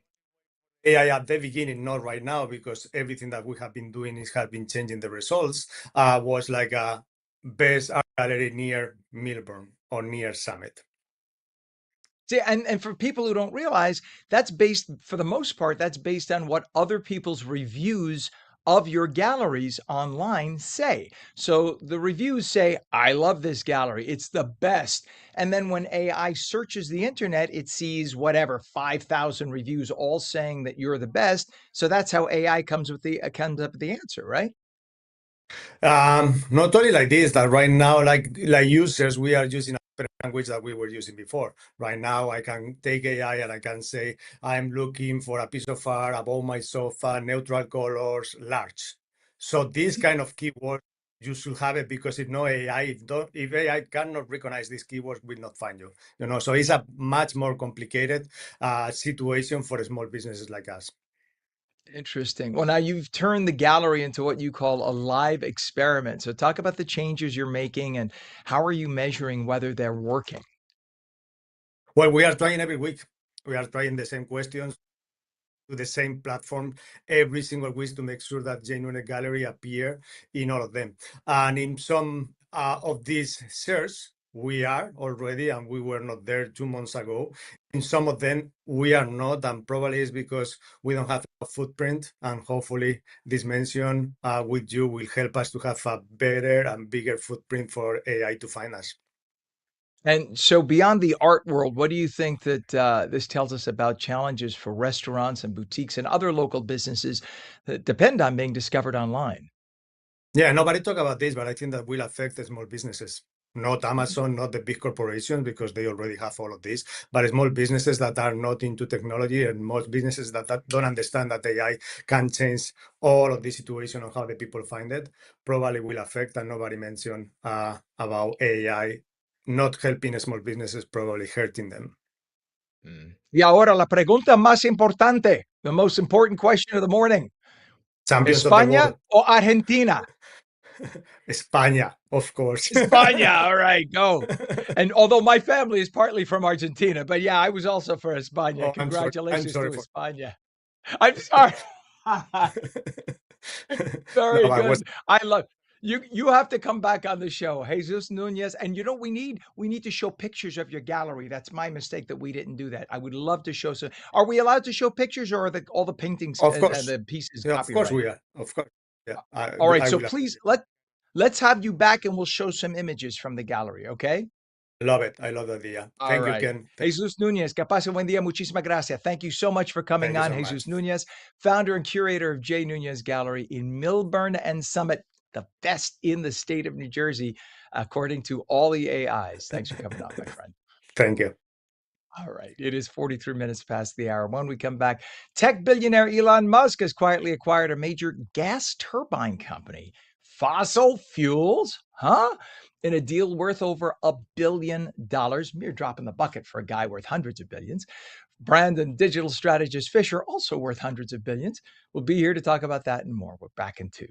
AI at the beginning, not right now, because everything that we have been doing has been changing the results, was like a best art gallery near Milburn or near Summit. See, and for people who don't realize, that's based, for the most part, that's based on what other people's reviews of your galleries online say. So the reviews say, I love this gallery, it's the best. And then when AI searches the internet, it sees whatever 5,000 reviews all saying that you're the best. So that's how AI comes up with the answer, right? Not only like this, that right now, like users, we are using a different language that we were using before. Right now, I can take AI and I can say, I'm looking for a piece of art above my sofa, neutral colors, large. So this kind of keyword, you should have it, because if no AI, if AI cannot recognize these keywords, will not find you. So it's a much more complicated situation for small businesses like us. Interesting. Well, now you've turned the gallery into what you call a live experiment. So talk about the changes you're making and how are you measuring whether they're working? Well, we are trying every week. We are trying the same questions to the same platform every single week to make sure that genuine gallery appear in all of them. And in some of these shares, we are already, and we were not there 2 months ago. In some of them, we are not, and probably is because we don't have a footprint. And hopefully, this mention with you will help us to have a better and bigger footprint for AI to find us. And so beyond the art world, what do you think that this tells us about challenges for restaurants and boutiques and other local businesses that depend on being discovered online? Yeah, nobody talk about this, but I think that will affect the small businesses. Not Amazon, not the big corporations, because they already have all of this, but small businesses that are not into technology and most businesses that don't understand that AI can change all of the situation on how the people find it, probably will affect, and nobody mentioned about AI not helping small businesses, probably hurting them. Y ahora la pregunta más importante, the most important question of the morning. Champions of the España world. o Argentina? España, of course. España. All right, go. And although my family is partly from Argentina, but yeah, I was also for España. Oh, I'm sorry. I'm Congratulations sorry to for. España. I'm sorry. No, Very I was. good. I love you have to come back on the show, Jesus Nunez. And you know, we need to show pictures of your gallery. That's my mistake that we didn't do that. I would love to show some. Are we allowed to show pictures or are all the paintings Of and course. the pieces Yeah, of course we copyrighted? are. Of course. Yeah, All right, I so will please let's have you back and we'll show some images from the gallery, okay? love it. I love the idea. All Thank you, right. Ken. Jesus Nunez, que pase buen día. Muchísimas gracias. Thank you so much for Thank coming you on. so much. Jesus Nunez, founder and curator of J. Nunez Gallery in Millburn and Summit, the best in the state of New Jersey, according to all the AIs. Thanks for coming on, my friend. Thank you. All right. It is 43 minutes past the hour. When we come back, tech billionaire Elon Musk has quietly acquired a major gas turbine company. Fossil fuels? Huh? In a deal worth over $1 billion. Mere drop in the bucket for a guy worth hundreds of billions. Brand and digital strategist Fisher, also worth hundreds of billions. We'll be here to talk about that and more. We're back in 2.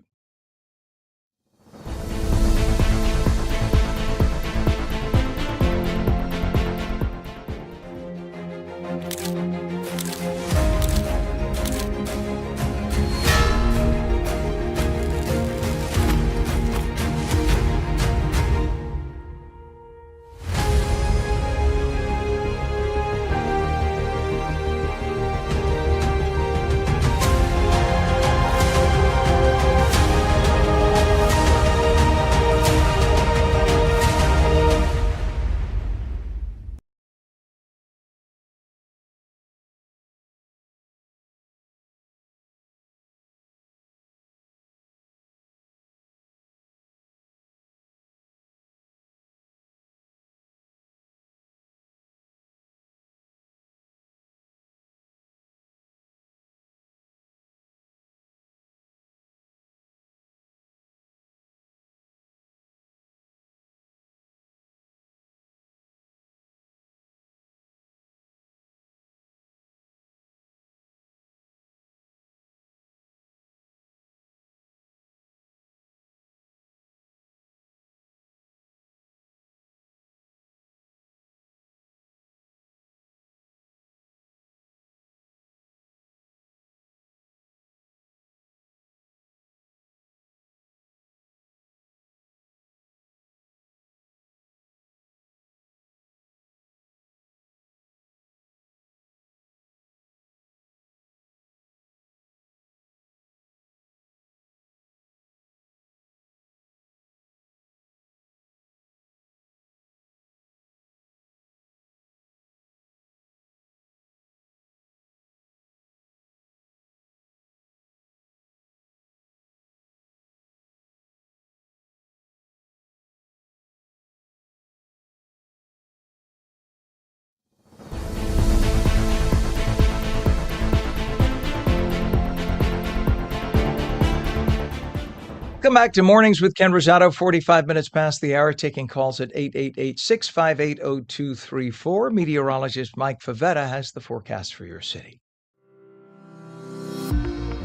Welcome back to Mornings with Ken Rosato, 45 minutes past the hour, taking calls at 888-658-0234. Meteorologist Mike Favetta has the forecast for your city.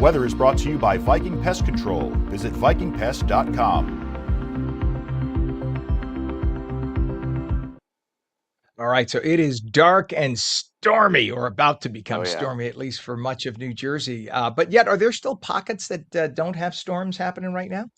Weather is brought to you by Viking Pest Control. Visit vikingpest.com. All right, so it is dark and stormy, or about to become Oh, yeah. stormy, at least for much of New Jersey. But yet, are there still pockets that don't have storms happening right now?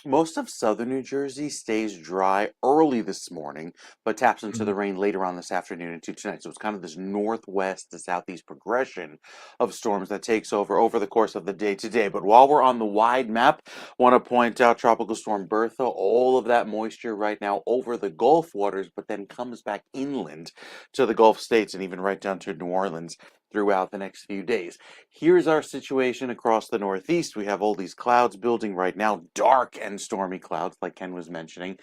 Most of southern New Jersey stays dry early this morning, but taps into the Mhm. rain later on this afternoon into tonight. So it's kind of this northwest to southeast progression of storms that takes over the course of the day today. But while we're on the wide map, want to point out Tropical Storm Bertha, all of that moisture right now over the Gulf waters, but then comes back inland to the Gulf states and even right down to New Orleans throughout the next few days. Here's our situation across the Northeast. We have all these clouds building right now, dark and stormy clouds, like Ken was mentioning.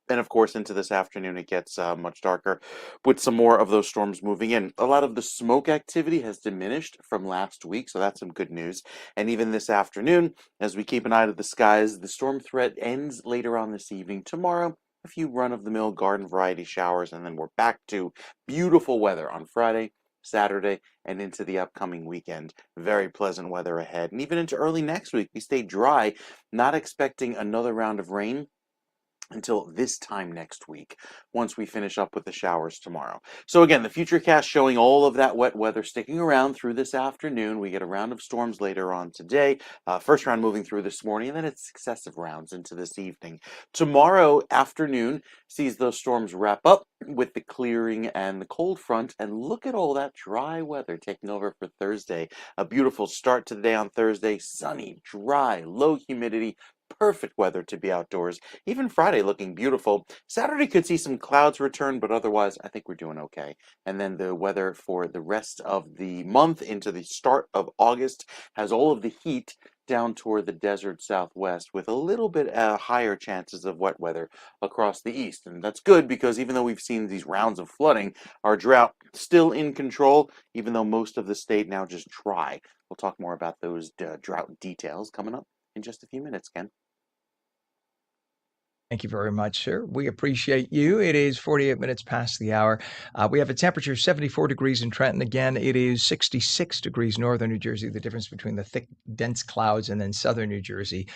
And of course, into this afternoon, it gets much darker with some more of those storms moving in. A lot of the smoke activity has diminished from last week, so that's some good news. And even this afternoon, as we keep an eye to the skies, the storm threat ends later on this evening. Tomorrow, a few run-of-the-mill garden variety showers, and then we're back to beautiful weather on Friday, Saturday, and into the upcoming weekend. Very pleasant weather ahead. And even into early next week, we stay dry, not expecting another round of rain until this time next week, once we finish up with the showers tomorrow. So again, the futurecast showing all of that wet weather sticking around through this afternoon. We get a round of storms later on today. First round moving through this morning, and then it's successive rounds into this evening. Tomorrow afternoon sees those storms wrap up with the clearing and the cold front, and look at all that dry weather taking over for Thursday. A beautiful start to the day on Thursday, sunny, dry, low humidity, perfect weather to be outdoors. Even Friday looking beautiful. Saturday could see some clouds return, but otherwise I think we're doing okay. And then the weather for the rest of the month into the start of August has all of the heat down toward the desert southwest with a little bit higher chances of wet weather across the east. And that's good because even though we've seen these rounds of flooding, our drought still in control, even though most of the state now just dry. We'll talk more about those drought details coming up in just a few minutes, Ken. Thank you very much, sir. We appreciate you. It is 48 minutes past the hour. We have a temperature of 74 degrees in Trenton. Again, it is 66 degrees northern New Jersey. The difference between the thick, dense clouds and then southern New Jersey.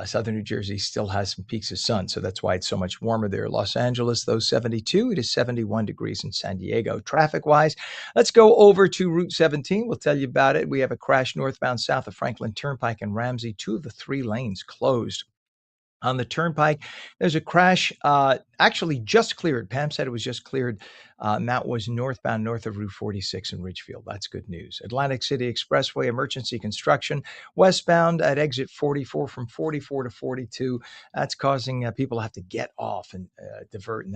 Southern New Jersey still has some peaks of sun, so that's why it's so much warmer there. Los Angeles, though, 72. It is 71 degrees in San Diego. Traffic-wise, let's go over to Route 17. We'll tell you about it. We have a crash northbound south of Franklin Turnpike and Ramsey. 2 of the 3 lanes closed. On the turnpike, there's a crash actually just cleared. Pam said it was just cleared. And that was northbound north of Route 46 in Ridgefield. That's good news. Atlantic City Expressway emergency construction westbound at exit 44 from 44 to 42. That's causing people to have to get off and divert. And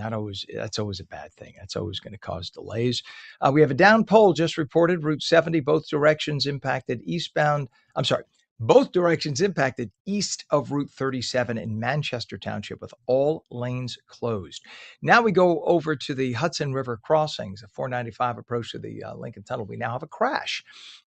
that's always a bad thing. That's always going to cause delays. We have a down pole just reported. Route 70, both directions impacted eastbound. I'm sorry. Both directions impacted east of Route 37 in Manchester Township with all lanes closed. Now we go over to the Hudson River crossings, a 495 approach to the Lincoln Tunnel. We now have a crash,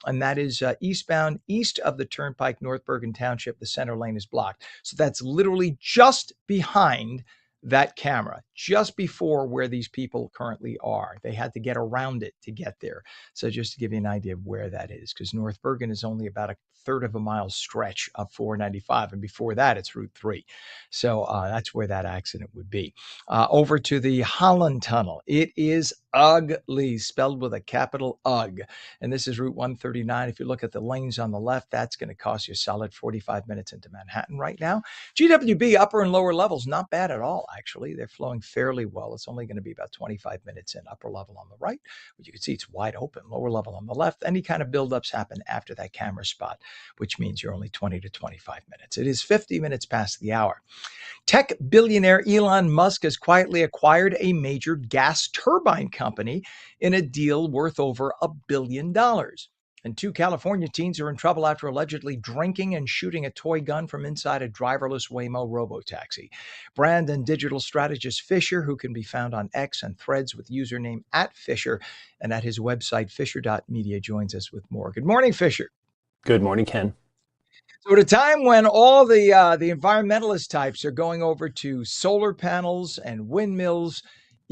and that is eastbound east of the Turnpike, North Bergen Township. The center lane is blocked. So that's literally just behind that camera, just before where these people currently are. They had to get around it to get there. So just to give you an idea of where that is, because North Bergen is only about a third of a mile stretch of 495. And before that, it's Route 3. So that's where that accident would be. Over to the Holland Tunnel. It is ugly, spelled with a capital UG. And this is Route 139. If you look at the lanes on the left, that's going to cost you a solid 45 minutes into Manhattan right now. GWB upper and lower levels, not bad at all, actually. They're flowing fairly well. It's only going to be about 25 minutes in. Upper level on the right, but you can see it's wide open. Lower level on the left. Any kind of buildups happen after that camera spot, which means you're only 20 to 25 minutes. It is 50 minutes past the hour. Tech billionaire Elon Musk has quietly acquired a major gas turbine company in a deal worth over $1 billion. And 2 California teens are in trouble after allegedly drinking and shooting a toy gun from inside a driverless Waymo robotaxi. Brand and digital strategist Fisher, who can be found on X and Threads with username @Fisher and at his website fisher.media, joins us with more. Good morning, Fisher. Good morning, Ken. So at a time when all the environmentalist types are going over to solar panels and windmills,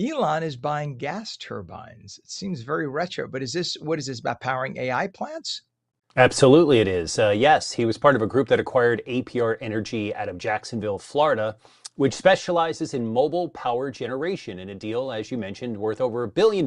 Elon is buying gas turbines. It seems very retro, but what is this about powering AI plants? Absolutely, it is. Yes, he was part of a group that acquired APR Energy out of Jacksonville, Florida, which specializes in mobile power generation in a deal, as you mentioned, worth over $1 billion.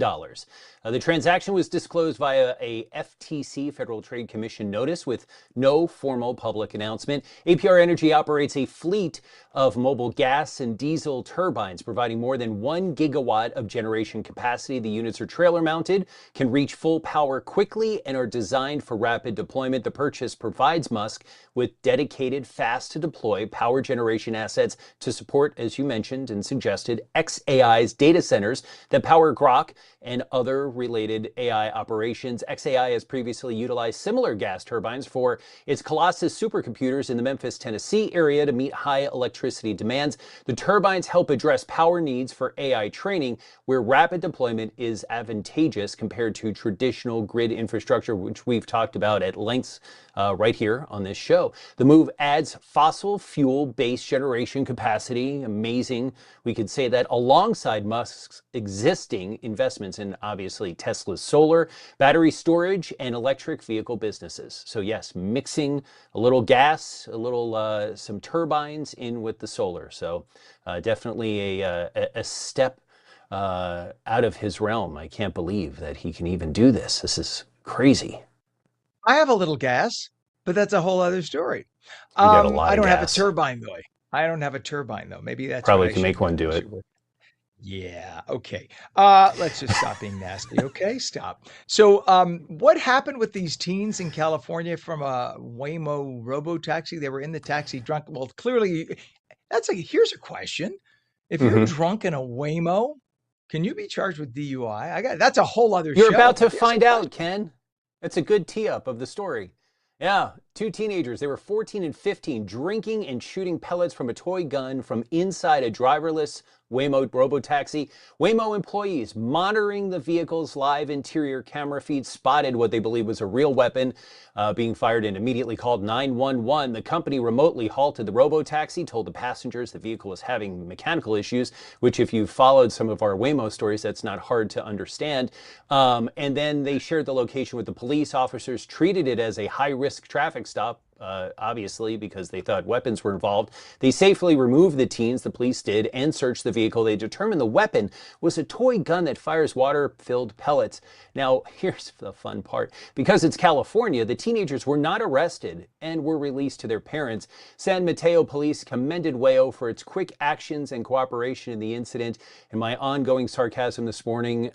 The transaction was disclosed via a FTC, Federal Trade Commission notice, with no formal public announcement. APR Energy operates a fleet of mobile gas and diesel turbines, providing more than 1 gigawatt of generation capacity. The units are trailer mounted, can reach full power quickly, and are designed for rapid deployment. The purchase provides Musk with dedicated, fast to deploy power generation assets to support, as you mentioned and suggested, xAI's data centers that power Grok and other related AI operations. xAI has previously utilized similar gas turbines for its Colossus supercomputers in the Memphis, Tennessee area to meet high electricity demands. The turbines help address power needs for AI training, where rapid deployment is advantageous compared to traditional grid infrastructure, which we've talked about at length right here on this show. The move adds fossil fuel-based generation capacity. Amazing. We could say that alongside Musk's existing investments in obviously Tesla's solar, battery storage, and electric vehicle businesses. So yes, mixing a little gas, a little some turbines in with the solar. So definitely a step out of his realm. I can't believe that he can even do this. This is crazy. I have a little gas, but that's a whole other story. You got a lot I of don't have a gas. turbine though. I don't have a turbine though. Maybe that's what Probably I can make should one do it. work. Yeah. Okay. Let's just stop being nasty. Okay. Stop. So, what happened with these teens in California from a Waymo robo taxi? They were in the taxi drunk. Well, clearly here's a question. If you're Mhm. drunk in a Waymo, can you be charged with DUI? That's a whole other You're show, about to but there's a find question. out, Ken. That's a good tee up of the story. Yeah, two teenagers, they were 14 and 15, drinking and shooting pellets from a toy gun from inside a driverless Waymo robotaxi. Waymo employees monitoring the vehicle's live interior camera feed spotted what they believe was a real weapon being fired and immediately called 911. The company remotely halted the robotaxi, told the passengers the vehicle was having mechanical issues, which if you've followed some of our Waymo stories, that's not hard to understand. And then they shared the location with the police. Officers treated it as a high-risk traffic stop, obviously, because they thought weapons were involved. They safely removed the teens, the police did, and searched the vehicle. They determined the weapon was a toy gun that fires water-filled pellets. Now, here's the fun part. Because it's California, the teenagers were not arrested and were released to their parents. San Mateo police commended Waymo for its quick actions and cooperation in the incident. And my ongoing sarcasm this morning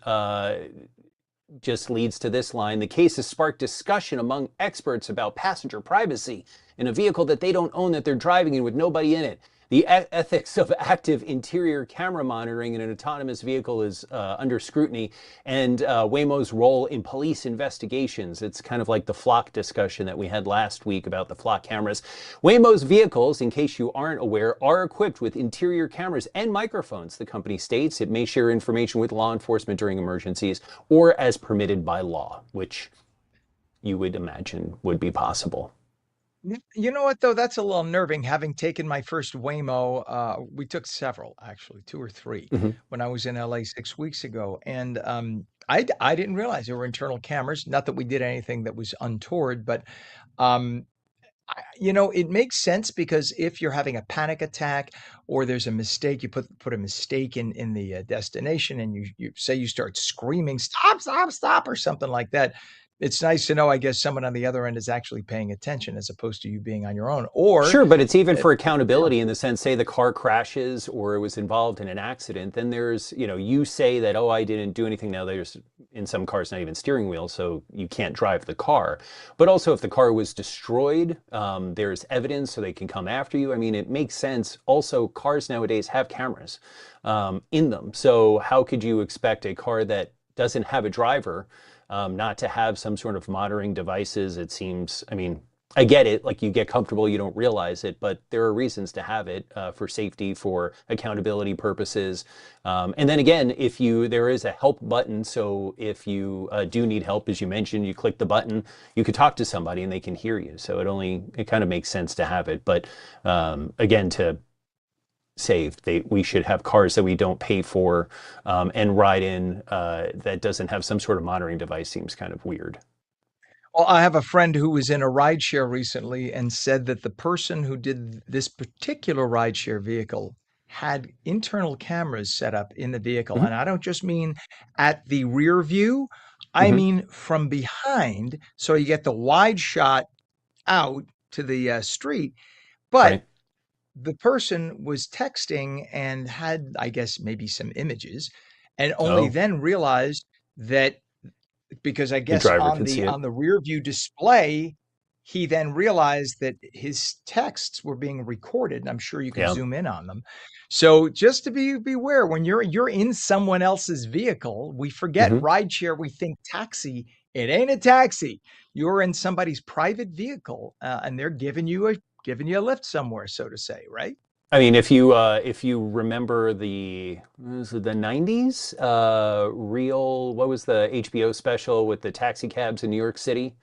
just leads to this line. The case has sparked discussion among experts about passenger privacy in a vehicle that they don't own, that they're driving in with nobody in it. The ethics of active interior camera monitoring in an autonomous vehicle is under scrutiny, and Waymo's role in police investigations. It's kind of like the flock discussion that we had last week about the flock cameras. Waymo's vehicles, in case you aren't aware, are equipped with interior cameras and microphones. The company states it may share information with law enforcement during emergencies or as permitted by law, which you would imagine would be possible. You know what, though? That's a little nerving. Having taken my first Waymo, we took several, actually, two or three, Mm-hmm. when I was in LA 6 weeks ago. And I didn't realize there were internal cameras. Not that we did anything that was untoward, but um, it makes sense because if you're having a panic attack or there's a mistake, you put a mistake in the destination, and you say you start screaming, "Stop, stop, stop," or something like that. It's nice to know, I guess, someone on the other end is actually paying attention as opposed to you being on your own. Or, Sure, but it's even uh, for yeah, accountability in the sense, say the car crashes or it was involved in an accident, then there's, you say that, oh, I didn't do anything. Now there's, in some cars, not even steering wheel, so you can't drive the car. But also if the car was destroyed, there's evidence so they can come after you. I mean, it makes sense. Also, cars nowadays have cameras in them. So how could you expect a car that doesn't have a driver not to have some sort of monitoring devices? It seems, I mean, I get it, like you get comfortable, you don't realize it, but there are reasons to have it for safety, for accountability purposes. And then again, there is a help button. So if you do need help, as you mentioned, you click the button, you could talk to somebody and they can hear you. So it kind of makes sense to have it. But again, to saved. We should have cars that we don't pay for and ride in that doesn't have some sort of monitoring device seems kind of weird. Well, I have a friend who was in a rideshare recently and said that the person who did this particular rideshare vehicle had internal cameras set up in the vehicle. Mhm. And I don't just mean at the rear view, I Mhm. mean from behind. So you get the wide shot out to the street. But Right. the person was texting and had, I guess, maybe some images, and only Oh, then realized that because I the guess driver could see it. on the rear view display, he then realized that his texts were being recorded, and I'm sure you can Yeah. zoom in on them. So just to beware when you're in someone else's vehicle, we forget Mhm. rideshare, we think taxi. It ain't a taxi. You're in somebody's private vehicle, and they're giving you a lift somewhere, so to say, right? I mean, if you remember the was it the 90s real what was the HBO special with the taxi cabs in New York City?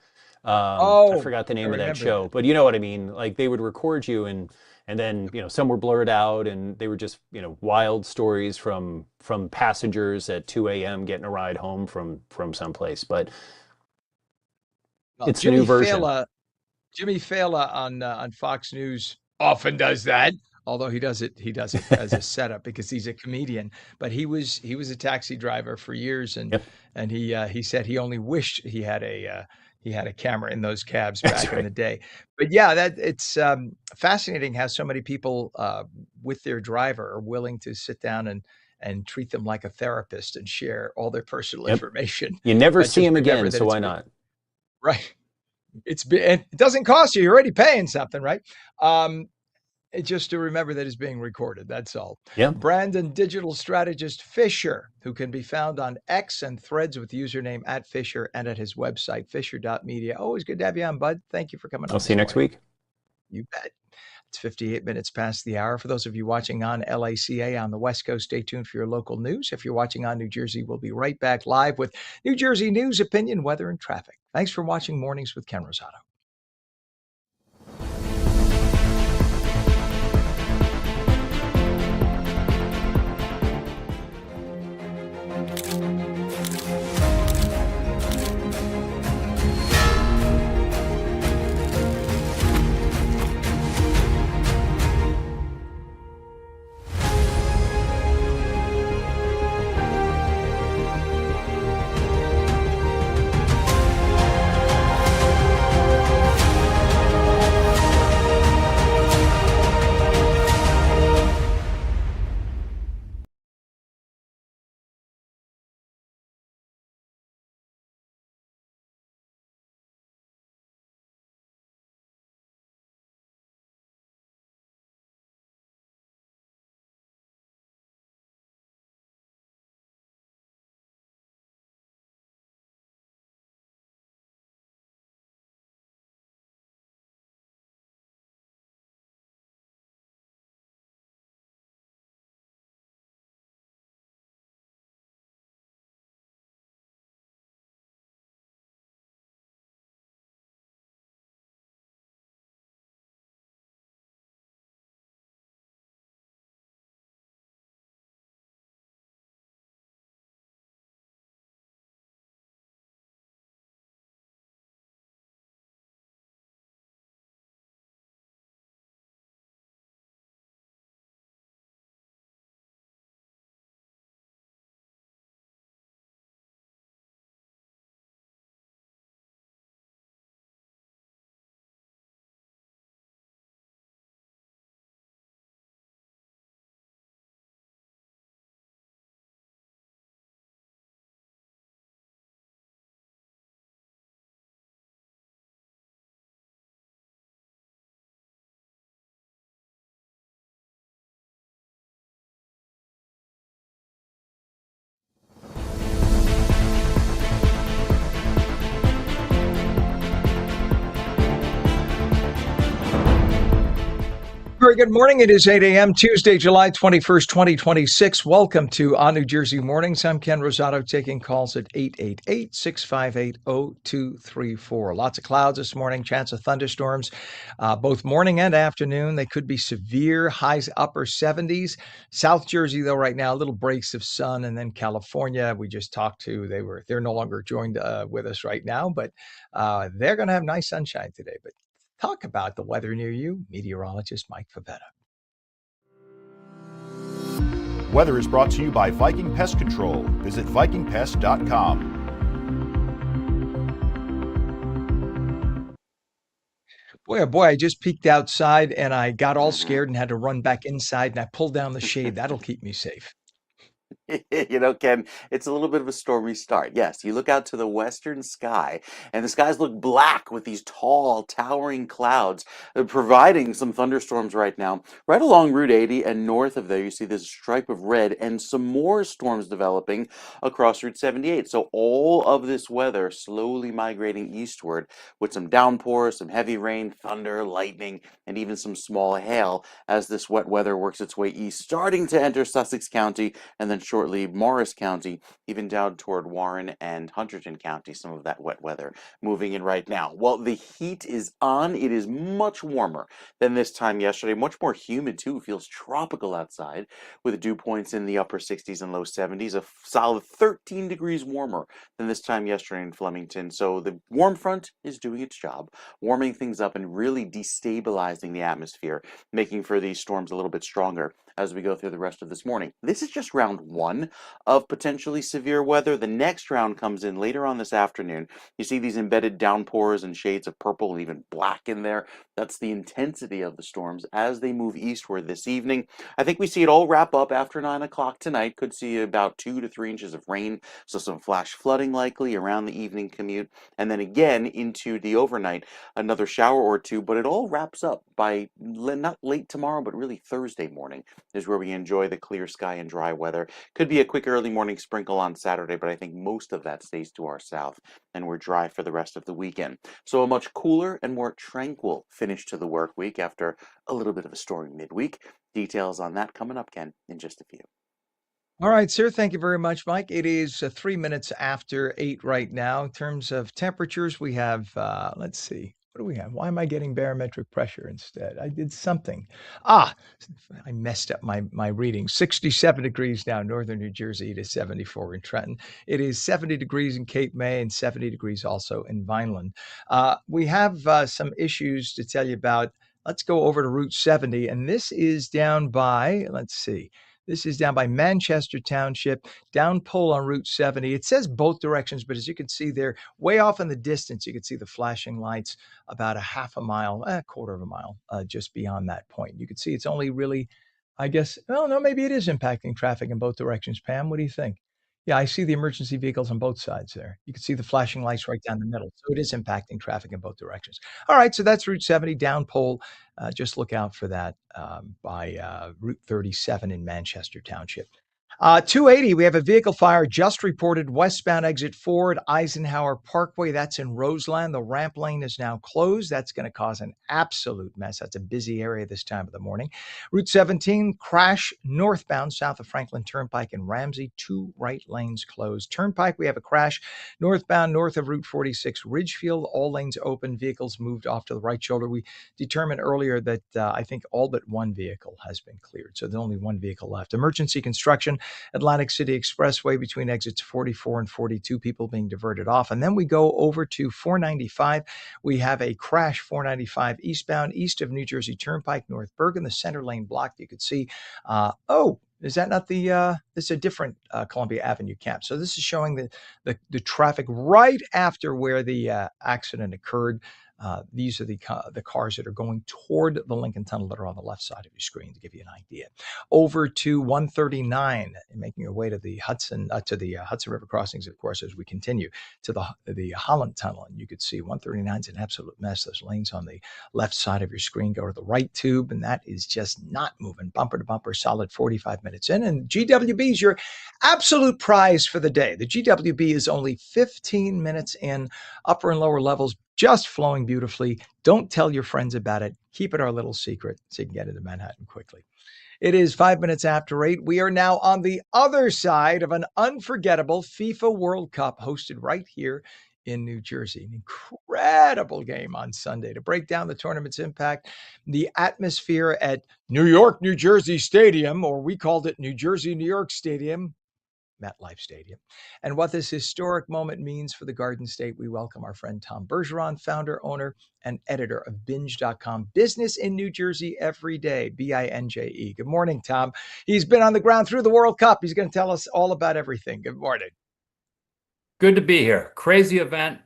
I Oh, forgot the I name of that remember show, that. but you know what I mean. Like they would record you and then some were blurred out and they were just wild stories from passengers at 2 a.m. getting a ride home from someplace. But Well, it's the new version. Jimmy Fallon on Fox News often does that, although he does it as a setup because he's a comedian. But he was a taxi driver for years, Yep, and he said he only wished he had a camera in those cabs that's back in the right. day. But yeah, that it's fascinating how so many people with their driver are willing to sit down and treat them like a therapist and share all their personal Yep, information. you never But see just him remember again, that so it's why not? right. It doesn't cost you. You're already paying something, right? Um, just to remember that it's being recorded. That's all. Yeah. Brand and digital strategist Fisher, who can be found on X and Threads with the username at Fisher and at his website, fisher.media. Always good to have you on, bud. Thank you for coming I'll on see you this next morning. week. You bet. It's 58 minutes past the hour. For those of you watching on LACA on the West Coast, stay tuned for your local news. If you're watching on New Jersey, we'll be right back live with New Jersey news, opinion, weather, and traffic. Thanks for watching Mornings with Ken Rosato. Very good morning. It is 8 a.m. Tuesday, July 21st, 2026. Welcome to On New Jersey Mornings. I'm Ken Rosato taking calls at 888-658-0234. Lots of clouds this morning, chance of thunderstorms, both morning and afternoon. They could be severe, highs upper 70s. South Jersey, though, right now, little breaks of sun. And then California, we just talked to, they're no longer joined with us right now, but they're going to have nice sunshine today. But talk about the weather near you, meteorologist Mike Favetta. Weather is brought to you by Viking Pest Control. Visit vikingpest.com. Boy, oh boy, I just peeked outside and I got all scared and had to run back inside, and I pulled down the shade. That'll keep me safe. Ken, it's a little bit of a stormy start. Yes, you look out to the western sky, and the skies look black with these tall, towering clouds, providing some thunderstorms right now. Right along Route 80 and north of there, you see this stripe of red and some more storms developing across Route 78. So all of this weather slowly migrating eastward with some downpours, some heavy rain, thunder, lightning, and even some small hail as this wet weather works its way east, starting to enter Sussex County and then shortly Morris County, even down toward Warren and Hunterdon County, some of that wet weather moving in right now. Well, the heat is on. It is much warmer than this time yesterday, much more humid too. It feels tropical outside with dew points in the upper 60s and low 70s, a solid 13 degrees warmer than this time yesterday in Flemington. So the warm front is doing its job, warming things up and really destabilizing the atmosphere, making for these storms a little bit stronger as we go through the rest of this morning. This is just round one of potentially severe weather. The next round comes in later on this afternoon. You see these embedded downpours and shades of purple and even black in there. That's the intensity of the storms as they move eastward this evening. I think we see it all wrap up after 9 o'clock tonight. Could see about 2 to 3 inches of rain, so some flash flooding likely around the evening commute. And then again into the overnight, another shower or two, but it all wraps up by not late tomorrow, but really Thursday morning is where we enjoy the clear sky and dry weather. Could be a quick early morning sprinkle on Saturday, but I think most of that stays to our south, and we're dry for the rest of the weekend. So a much cooler and more tranquil finish to the work week after a little bit of a stormy midweek. Details on that coming up, Ken, in just a few. All right, sir. Thank you very much, Mike. It is 3 minutes after 8 right now. In terms of temperatures, we have, let's see, what do we have? Why am I getting barometric pressure instead? I did something. I messed up my reading. 67 degrees now, northern New Jersey. It is 74 in Trenton. It is 70 degrees in Cape May and 70 degrees also in Vineland. We have some issues to tell you about. Let's go over to Route 70, and this is down by, let's see. This is down by Manchester Township, down pole on Route 70. It says both directions, but as you can see there, way off in the distance, you can see the flashing lights about a half a mile, a quarter of a mile, just beyond that point. You can see it's only really, I guess, well, no, maybe it is impacting traffic in both directions. Pam, what do you think? Yeah, I see the emergency vehicles on both sides there. You can see the flashing lights right down the middle. So it is impacting traffic in both directions. All right, so that's Route 70, down pole. Just look out for that by Route 37 in Manchester Township. 280, we have a vehicle fire just reported westbound exit 4 at Eisenhower Parkway. That's in Roseland. The ramp lane is now closed. That's going to cause an absolute mess. That's a busy area this time of the morning. Route 17, crash northbound south of Franklin Turnpike in Ramsey. 2 right lanes closed. Turnpike, we have a crash northbound north of Route 46, Ridgefield. All lanes open. Vehicles moved off to the right shoulder. We determined earlier that I think all but one vehicle has been cleared. So there's only one vehicle left. Emergency construction, Atlantic City Expressway between exits 44 and 42, people being diverted off. And then we go over to 495. We have a crash 495 eastbound, east of New Jersey Turnpike, North Bergen, the center lane blocked. You could see, is that not the, this is a different Columbia Avenue cap. So this is showing the traffic right after where the accident occurred. These are the cars that are going toward the Lincoln Tunnel that are on the left side of your screen, to give you an idea. Over to 139, making your way to the Hudson River crossings, of course, as we continue to the Holland Tunnel. And you could see 139 is an absolute mess. Those lanes on the left side of your screen go to the right tube, and that is just not moving. Bumper to bumper, solid 45 minutes in. And GWB is your absolute prize for the day. The GWB is only 15 minutes in. Upper and lower levels just flowing beautifully. Don't tell your friends about it. Keep it our little secret so you can get into Manhattan quickly. It is 5 minutes after 8. We are now on the other side of an unforgettable FIFA World Cup hosted right here in New Jersey. An incredible game on Sunday to break down the tournament's impact, the atmosphere at New York, New Jersey Stadium, or we called it New Jersey, New York Stadium, MetLife Stadium, and what this historic moment means for the Garden State. We welcome our friend Tom Bergeron, founder, owner, and editor of Binge.com, business in New Jersey every day, Binje. Good morning, Tom. He's been on the ground through the World Cup. He's going to tell us all about everything. Good morning. Good to be here. Crazy event.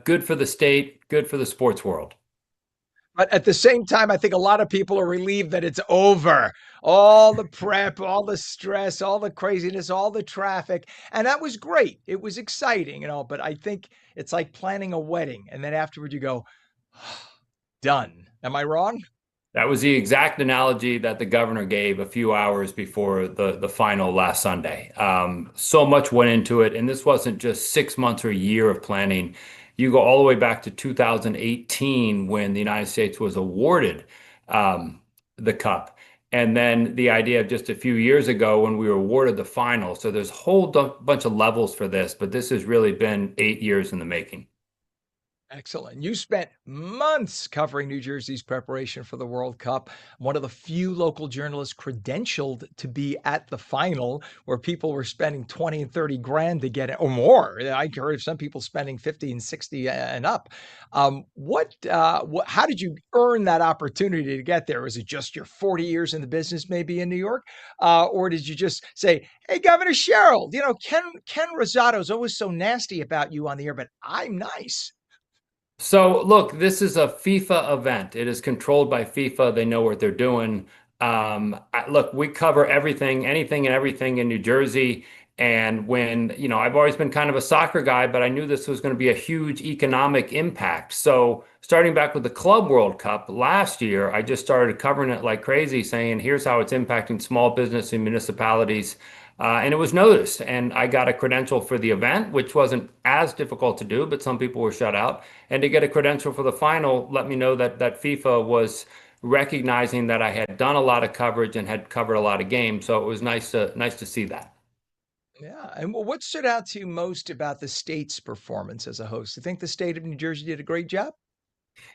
Good for the state, good for the sports world. But at the same time, I think a lot of people are relieved that it's over. All the prep, all the stress, all the craziness, all the traffic. And that was great. It was exciting, but I think it's like planning a wedding. And then afterward you go, done. Am I wrong? That was the exact analogy that the governor gave a few hours before the final last Sunday. So much went into it, and this wasn't just 6 months or a year of planning. You go all the way back to 2018 when the United States was awarded the cup. And then the idea of just a few years ago when we were awarded the final. So there's a whole bunch of levels for this, but this has really been 8 years in the making. Excellent. You spent months covering New Jersey's preparation for the World Cup. One of the few local journalists credentialed to be at the final, where people were spending 20 and 30 grand to get it, or more. I heard of some people spending 50 and 60 and up. How did you earn that opportunity to get there? Was it just your 40 years in the business, maybe in New York? Or did you just say, hey, Governor Cheryl, Ken Rosato is always so nasty about you on the air, but I'm nice. So look, this is a FIFA event. It is controlled by FIFA. They know what they're doing. Look, we cover everything, anything and everything in New Jersey. And when, I've always been kind of a soccer guy, but I knew this was going to be a huge economic impact. So starting back with the Club World Cup last year, I just started covering it like crazy, saying, here's how it's impacting small business and municipalities. And it was noticed. And I got a credential for the event, which wasn't as difficult to do, but some people were shut out. And to get a credential for the final, let me know that FIFA was recognizing that I had done a lot of coverage and had covered a lot of games. So it was nice to see that. Yeah. And what stood out to you most about the state's performance as a host? Do you think the state of New Jersey did a great job?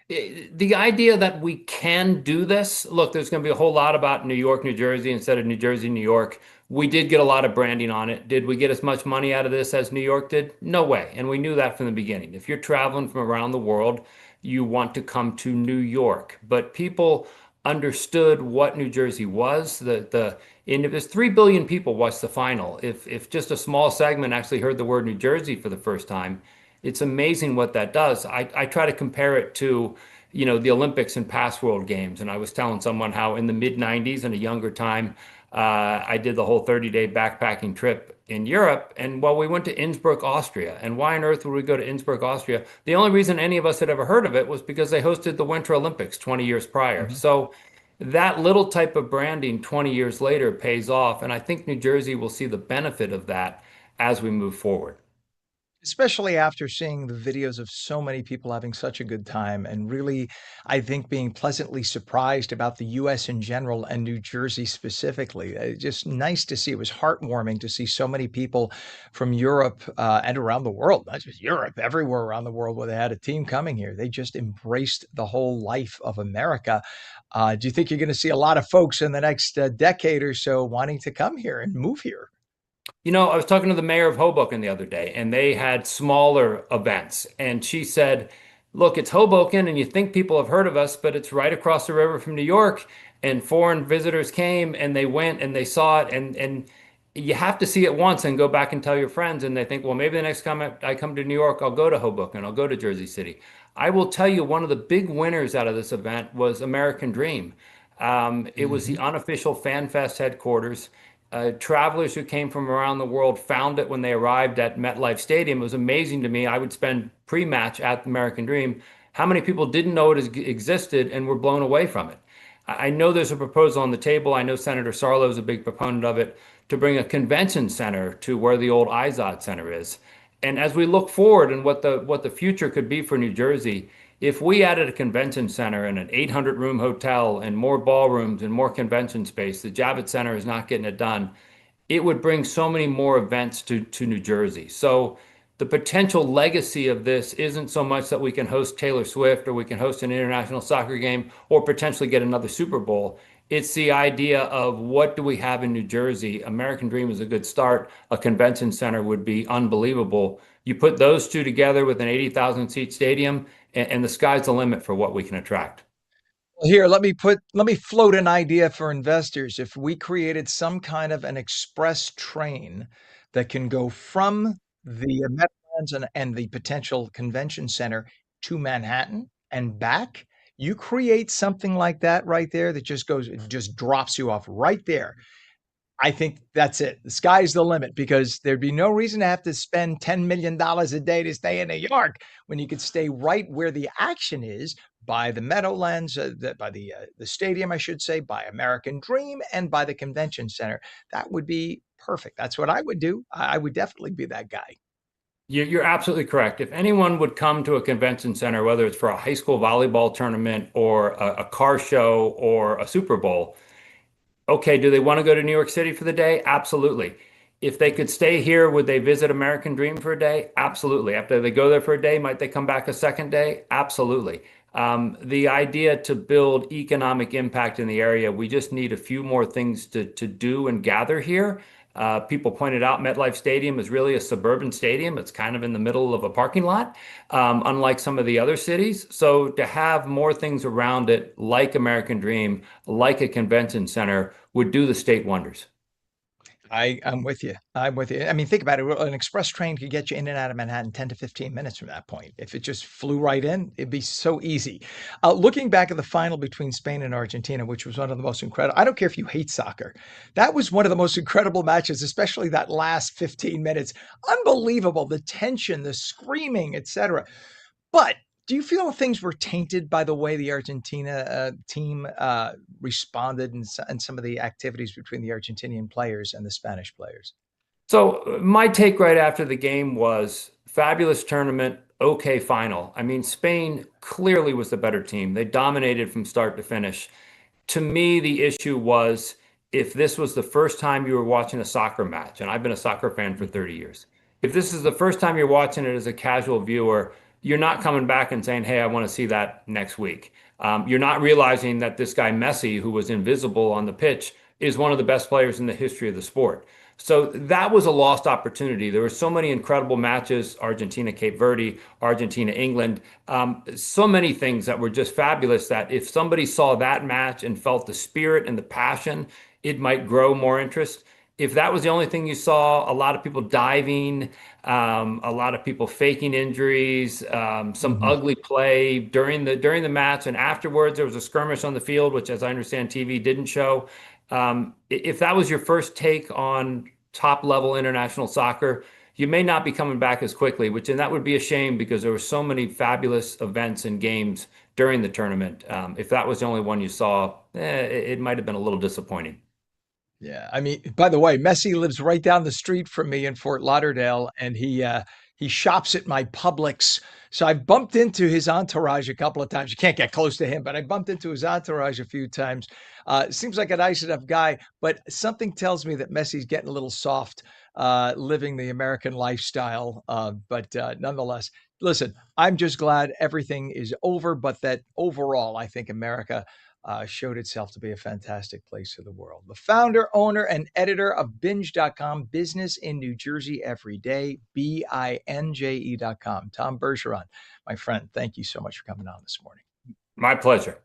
The idea that we can do this, look, there's going to be a whole lot about New York, New Jersey instead of New Jersey, New York. We did get a lot of branding on it. Did we get as much money out of this as New York did? No way. And we knew that from the beginning. If you're traveling from around the world, you want to come to New York. But people understood what New Jersey was. And if there's 3 billion people watched the final, if just a small segment actually heard the word New Jersey for the first time, it's amazing what that does. I try to compare it to, the Olympics and past World Games. And I was telling someone how in the mid 90s in a younger time, I did the whole 30-day backpacking trip in Europe. And we went to Innsbruck, Austria. And why on earth would we go to Innsbruck, Austria? The only reason any of us had ever heard of it was because they hosted the Winter Olympics 20 years prior. Mm-hmm. So that little type of branding 20 years later pays off. And I think New Jersey will see the benefit of that as we move forward. Especially after seeing the videos of so many people having such a good time and really, I think, being pleasantly surprised about the US in general and New Jersey specifically. Just nice to see. It was heartwarming to see so many people from Europe and around the world, not just Europe, everywhere around the world where they had a team coming here. They just embraced the whole life of America. Do you think you're going to see a lot of folks in the next decade or so wanting to come here and move here? I was talking to the mayor of Hoboken the other day, and they had smaller events. And she said, look, it's Hoboken, and you think people have heard of us, but it's right across the river from New York. And foreign visitors came, and they went, and they saw it. And you have to see it once and go back and tell your friends. And they think, well, maybe the next time I come to New York, I'll go to Hoboken, I'll go to Jersey City. I will tell you, one of the big winners out of this event was American Dream. It was the unofficial Fan Fest headquarters. Travelers who came from around the world found it when they arrived at MetLife Stadium. It was amazing to me. I would spend pre-match at the American Dream. How many people didn't know it existed and were blown away from it? I know there's a proposal on the table. I know Senator Sarlo is a big proponent of it, to bring a convention center to where the old IZOD Center is. And as we look forward and what the future could be for New Jersey, If we added a convention center and an 800 room hotel and more ballrooms and more convention space, the Javits Center is not getting it done. It would bring so many more events to New Jersey. So the potential legacy of this isn't so much that we can host Taylor Swift or we can host an international soccer game or potentially get another Super Bowl. It's the idea of what do we have in New Jersey? American Dream is a good start. A convention center would be unbelievable. You put those two together with an 80,000 seat stadium, and the sky's the limit for what we can attract. Here, let me float an idea for investors. If we created some kind of an express train that can go from the Meadowlands and the potential convention center to Manhattan and back, you create something like that right there that just drops you off right there. I think that's it. The sky's the limit because there'd be no reason to have to spend $10 million a day to stay in New York when you could stay right where the action is by the Meadowlands, by the stadium, I should say, by American Dream, and by the convention center. That would be perfect. That's what I would do. I would definitely be that guy. You're absolutely correct. If anyone would come to a convention center, whether it's for a high school volleyball tournament or a car show or a Super Bowl, okay, do they want to go to New York City for the day? Absolutely. If they could stay here, would they visit American Dream for a day? Absolutely. After they go there for a day, might they come back a second day? Absolutely. The idea to build economic impact in the area, we just need a few more things to do and gather here. People pointed out MetLife Stadium is really a suburban stadium. It's kind of in the middle of a parking lot, unlike some of the other cities. So to have more things around it, like American Dream, like a convention center, would do the state wonders. I'm with you. I'm with you. I mean, think about it. An express train could get you in and out of Manhattan 10 to 15 minutes from that point. If it just flew right in, it'd be so easy. Looking back at the final between Spain and Argentina, which was one of the most incredible, I don't care if you hate soccer. That was one of the most incredible matches, especially that last 15 minutes. Unbelievable. The tension, the screaming, etc. But do you feel things were tainted by the way the Argentina team responded and some of the activities between the Argentinian players and the Spanish players? So my take right after the game was fabulous tournament, okay final. I mean, Spain clearly was the better team. They dominated from start to finish. To me, the issue was if this was the first time you were watching a soccer match, and I've been a soccer fan for 30 years, if this is the first time you're watching it as a casual viewer, you're not coming back and saying, hey, I want to see that next week. You're not realizing that this guy Messi, who was invisible on the pitch, is one of the best players in the history of the sport. So that was a lost opportunity. There were so many incredible matches, Argentina, Cape Verde, Argentina, England, so many things that were just fabulous that if somebody saw that match and felt the spirit and the passion, it might grow more interest. If that was the only thing you saw, a lot of people diving, a lot of people faking injuries, some ugly play during the match, and afterwards there was a skirmish on the field, which, as I understand, TV didn't show. If that was your first take on top level international soccer, you may not be coming back as quickly, and that would be a shame because there were so many fabulous events and games during the tournament. If that was the only one you saw, it might have been a little disappointing. Yeah, I mean, by the way, Messi lives right down the street from me in Fort Lauderdale, and he shops at my Publix. So I've bumped into his entourage a couple of times. You can't get close to him, but I bumped into his entourage a few times. Seems like a nice enough guy, but something tells me that Messi's getting a little soft, living the American lifestyle. But nonetheless, listen, I'm just glad everything is over, but that overall, I think America showed itself to be a fantastic place for the world. The founder, owner, and editor of binge.com, business in New Jersey every day, binje.com. Tom Bergeron, my friend, thank you so much for coming on this morning. My pleasure.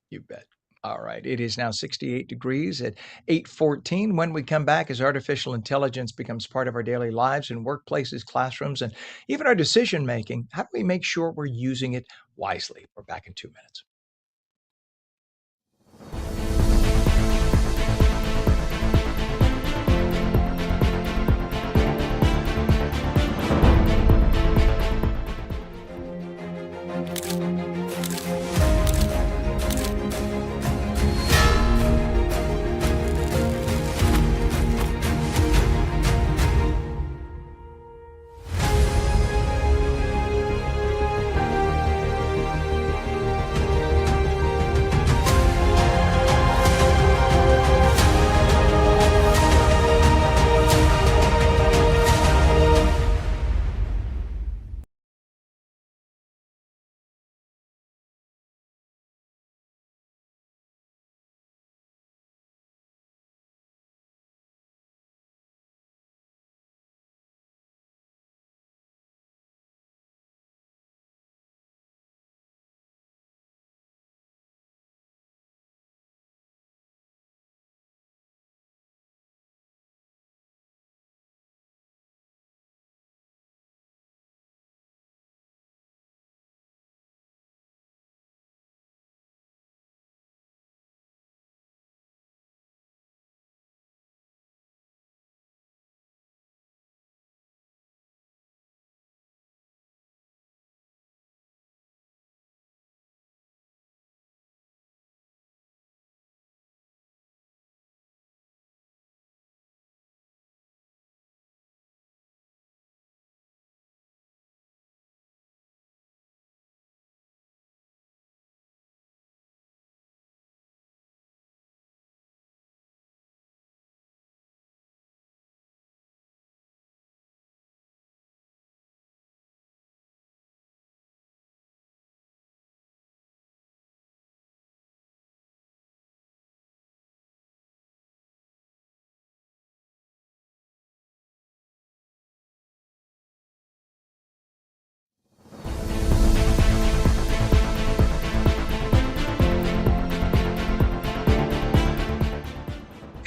You bet. All right. It is now 68 degrees at 8:14. When we come back, as artificial intelligence becomes part of our daily lives in workplaces, classrooms, and even our decision making, how do we make sure we're using it wisely? We're back in 2 minutes.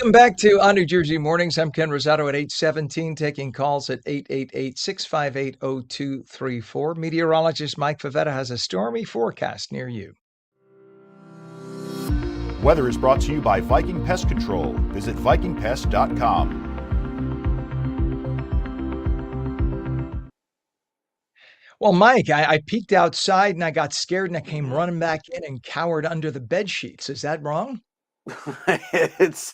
Welcome back to On New Jersey Mornings. I'm Ken Rosato at 8:17, taking calls at 888-658-0234. Meteorologist Mike Favetta has a stormy forecast near you. Weather is brought to you by Viking Pest Control. Visit vikingpest.com. Well, Mike, I peeked outside and I got scared and I came running back in and cowered under the bed sheets. Is that wrong? It's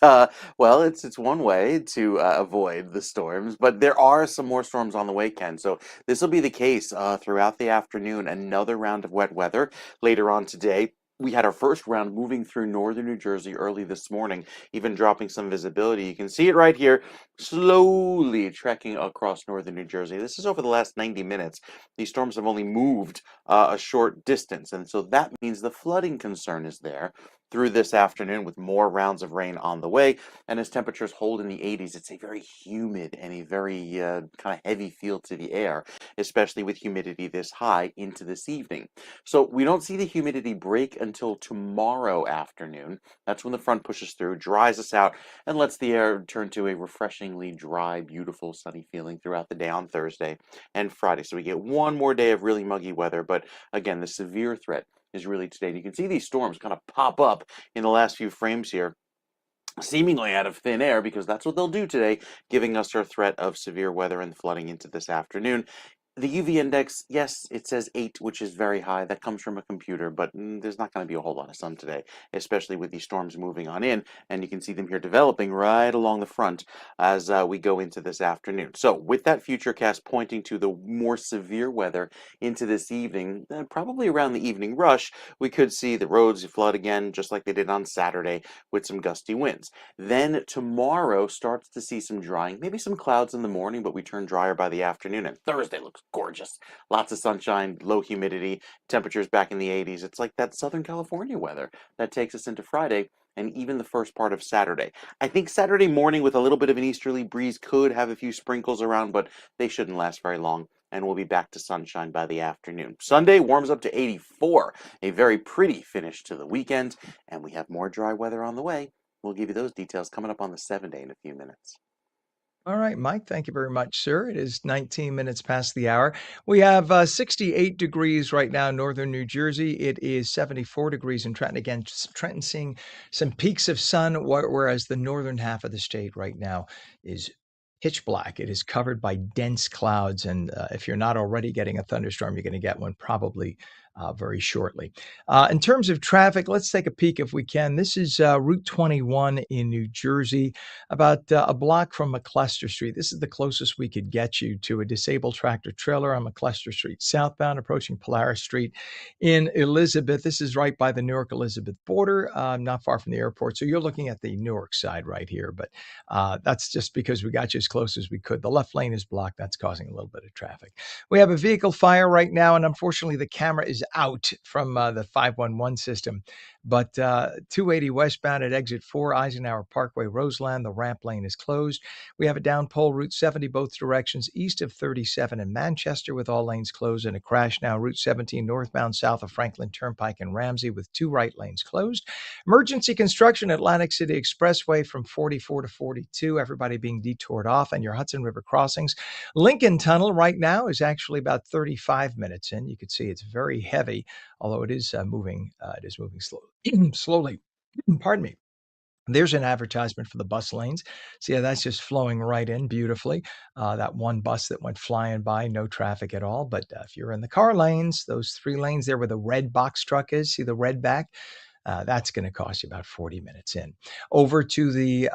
well, it's one way to avoid the storms, but there are some more storms on the way, Ken. So this will be the case throughout the afternoon. Another round of wet weather later on today. We had our first round moving through northern New Jersey early this morning, even dropping some visibility. You can see it right here, slowly trekking across northern New Jersey. This is over the last 90 minutes. These storms have only moved a short distance, and so that means the flooding concern is there through this afternoon with more rounds of rain on the way. And as temperatures hold in the 80s, it's a very humid and a very kind of heavy feel to the air, especially with humidity this high into this evening. So we don't see the humidity break until tomorrow afternoon. That's when the front pushes through, dries us out, and lets the air turn to a refreshingly dry, beautiful, sunny feeling throughout the day on Thursday and Friday. So we get one more day of really muggy weather, but again, the severe threat is really today. And you can see these storms kind of pop up in the last few frames here, seemingly out of thin air, because that's what they'll do today, giving us our threat of severe weather and flooding into this afternoon. The UV index, yes, it says 8, which is very high. That comes from a computer, but there's not going to be a whole lot of sun today, especially with these storms moving on in. And you can see them here developing right along the front as we go into this afternoon. So with that futurecast pointing to the more severe weather into this evening, probably around the evening rush, we could see the roads flood again, just like they did on Saturday with some gusty winds. Then tomorrow starts to see some drying, maybe some clouds in the morning, but we turn drier by the afternoon. And Thursday looks gorgeous. Lots of sunshine, low humidity, temperatures back in the 80s. It's like that Southern California weather that takes us into Friday and even the first part of Saturday. I think Saturday morning with a little bit of an easterly breeze could have a few sprinkles around, but they shouldn't last very long, and we'll be back to sunshine by the afternoon. Sunday warms up to 84, a very pretty finish to the weekend, and we have more dry weather on the way. We'll give you those details coming up on the 7-day in a few minutes. All right, Mike, thank you very much, sir. It is 19 minutes past the hour. We have 68 degrees right now in northern New Jersey. It is 74 degrees in Trenton. Again, Trenton seeing some peaks of sun, whereas the northern half of the state right now is pitch black. It is covered by dense clouds. And if you're not already getting a thunderstorm, you're going to get one probably very shortly. In terms of traffic, let's take a peek if we can. This is Route 21 in New Jersey, about a block from McClester Street. This is the closest we could get you to a disabled tractor trailer on McClester Street southbound, approaching Polaris Street in Elizabeth. This is right by the Newark-Elizabeth border, not far from the airport. So you're looking at the Newark side right here, but that's just because we got you as close as we could. The left lane is blocked. That's causing a little bit of traffic. We have a vehicle fire right now, and unfortunately the camera is out from the 511 system. But 280 westbound at exit 4, Eisenhower Parkway, Roseland, the ramp lane is closed. We have a down pole, Route 70, both directions, east of 37 in Manchester, with all lanes closed, and a crash now, Route 17, northbound, south of Franklin Turnpike and Ramsey, with 2 right lanes closed. Emergency construction, Atlantic City Expressway from 44 to 42, everybody being detoured off, and your Hudson River crossings. Lincoln Tunnel right now is actually about 35 minutes in. You can see it's very heavy, although it is moving slowly. Pardon me. There's an advertisement for the bus lanes. See how that's just flowing right in beautifully. That one bus that went flying by, no traffic at all. But if you're in the car lanes, those 3 lanes there where the red box truck is, see the red back? That's going to cost you about 40 minutes in. Over to the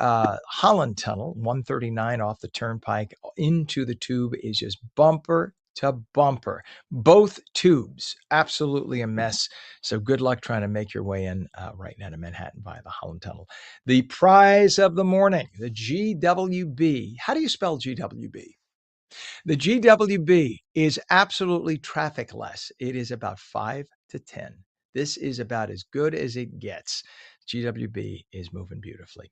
Holland Tunnel, 139 off the turnpike into the tube is just bumper to bumper. Both tubes, absolutely a mess. So good luck trying to make your way in right now to Manhattan via the Holland Tunnel. The prize of the morning, the GWB. How do you spell GWB? The GWB is absolutely traffic-less. It is about 5 to 10. This is about as good as it gets. GWB is moving beautifully.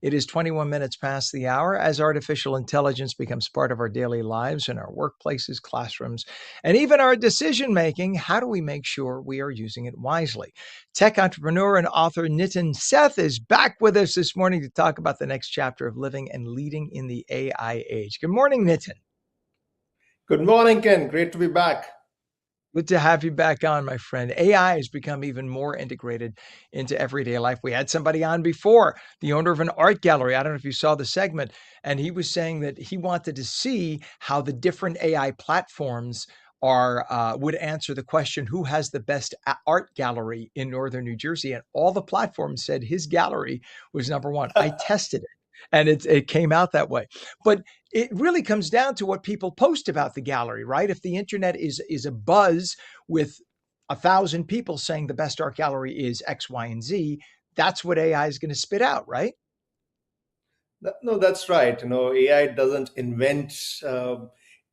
It is 21 minutes past the hour as artificial intelligence becomes part of our daily lives in our workplaces, classrooms, and even our decision making. How do we make sure we are using it wisely? Tech entrepreneur and author Nitin Seth is back with us this morning to talk about the next chapter of living and leading in the AI age. Good morning, Nitin. Good morning, Ken. Great to be back. Good to have you back on, my friend. AI has become even more integrated into everyday life. We had somebody on before, the owner of an art gallery. I don't know if you saw the segment, and he was saying that he wanted to see how the different AI platforms would answer the question, who has the best art gallery in northern New Jersey? And all the platforms said his gallery was number one. I tested it, and it came out that way. But it really comes down to what people post about the gallery, right? If the internet is a buzz with 1,000 people saying the best art gallery is X, Y, and Z, that's what AI is going to spit out, right? No, that's right. AI doesn't invent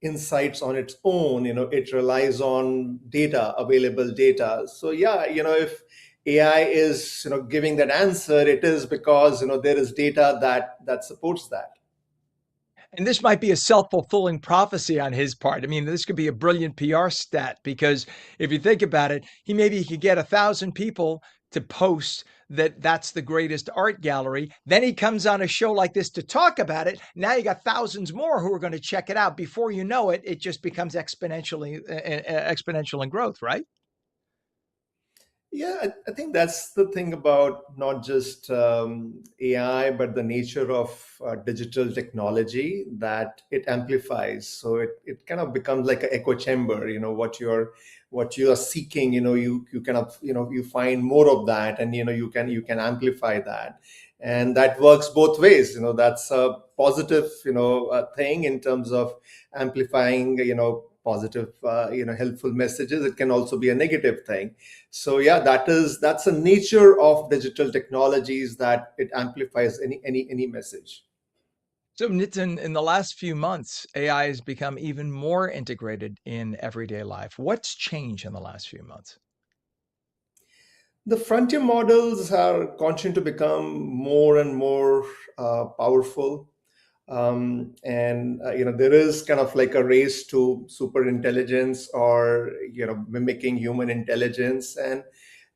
insights on its own. It relies on data, available data. So yeah, if AI is giving that answer, it is because there is data that supports that. And this might be a self-fulfilling prophecy on his part. I mean, this could be a brilliant PR stat because if you think about it, he could get 1,000 people to post that that's the greatest art gallery. Then he comes on a show like this to talk about it. Now you got thousands more who are going to check it out. Before you know it, it just becomes exponential in growth, right? Yeah, I think that's the thing about not just AI, but the nature of digital technology, that it amplifies. So it kind of becomes like an echo chamber. What you are seeking. You kind of you find more of that, and you can amplify that, and that works both ways. That's a positive thing in terms of amplifying positive helpful messages. It can also be a negative thing. So yeah, that's a nature of digital technologies, that it amplifies any message. So, Nitin, in the last few months, AI has become even more integrated in everyday life. What's changed in the last few months? The frontier models are continuing to become more and more powerful. And there is kind of like a race to super intelligence, or mimicking human intelligence. And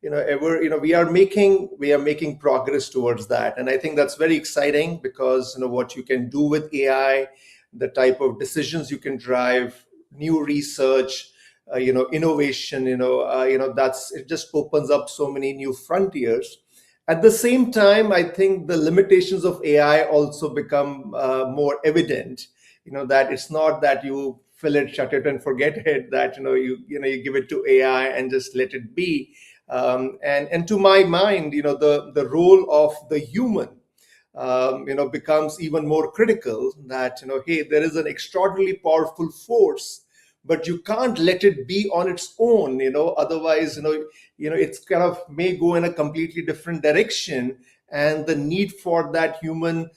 we are making progress towards that, and I think that's very exciting, because what you can do with AI, the type of decisions you can drive, new research, innovation, that's, it just opens up so many new frontiers. At the same time, I think the limitations of AI also become more evident. That it's not that you fill it, shut it, and forget it. That you give it to AI and just let it be. And to my mind, the role of the human, becomes even more critical. That hey, there is an extraordinarily powerful force, but you can't let it be on its own. Otherwise, it's kind of may go in a completely different direction, and the need for that human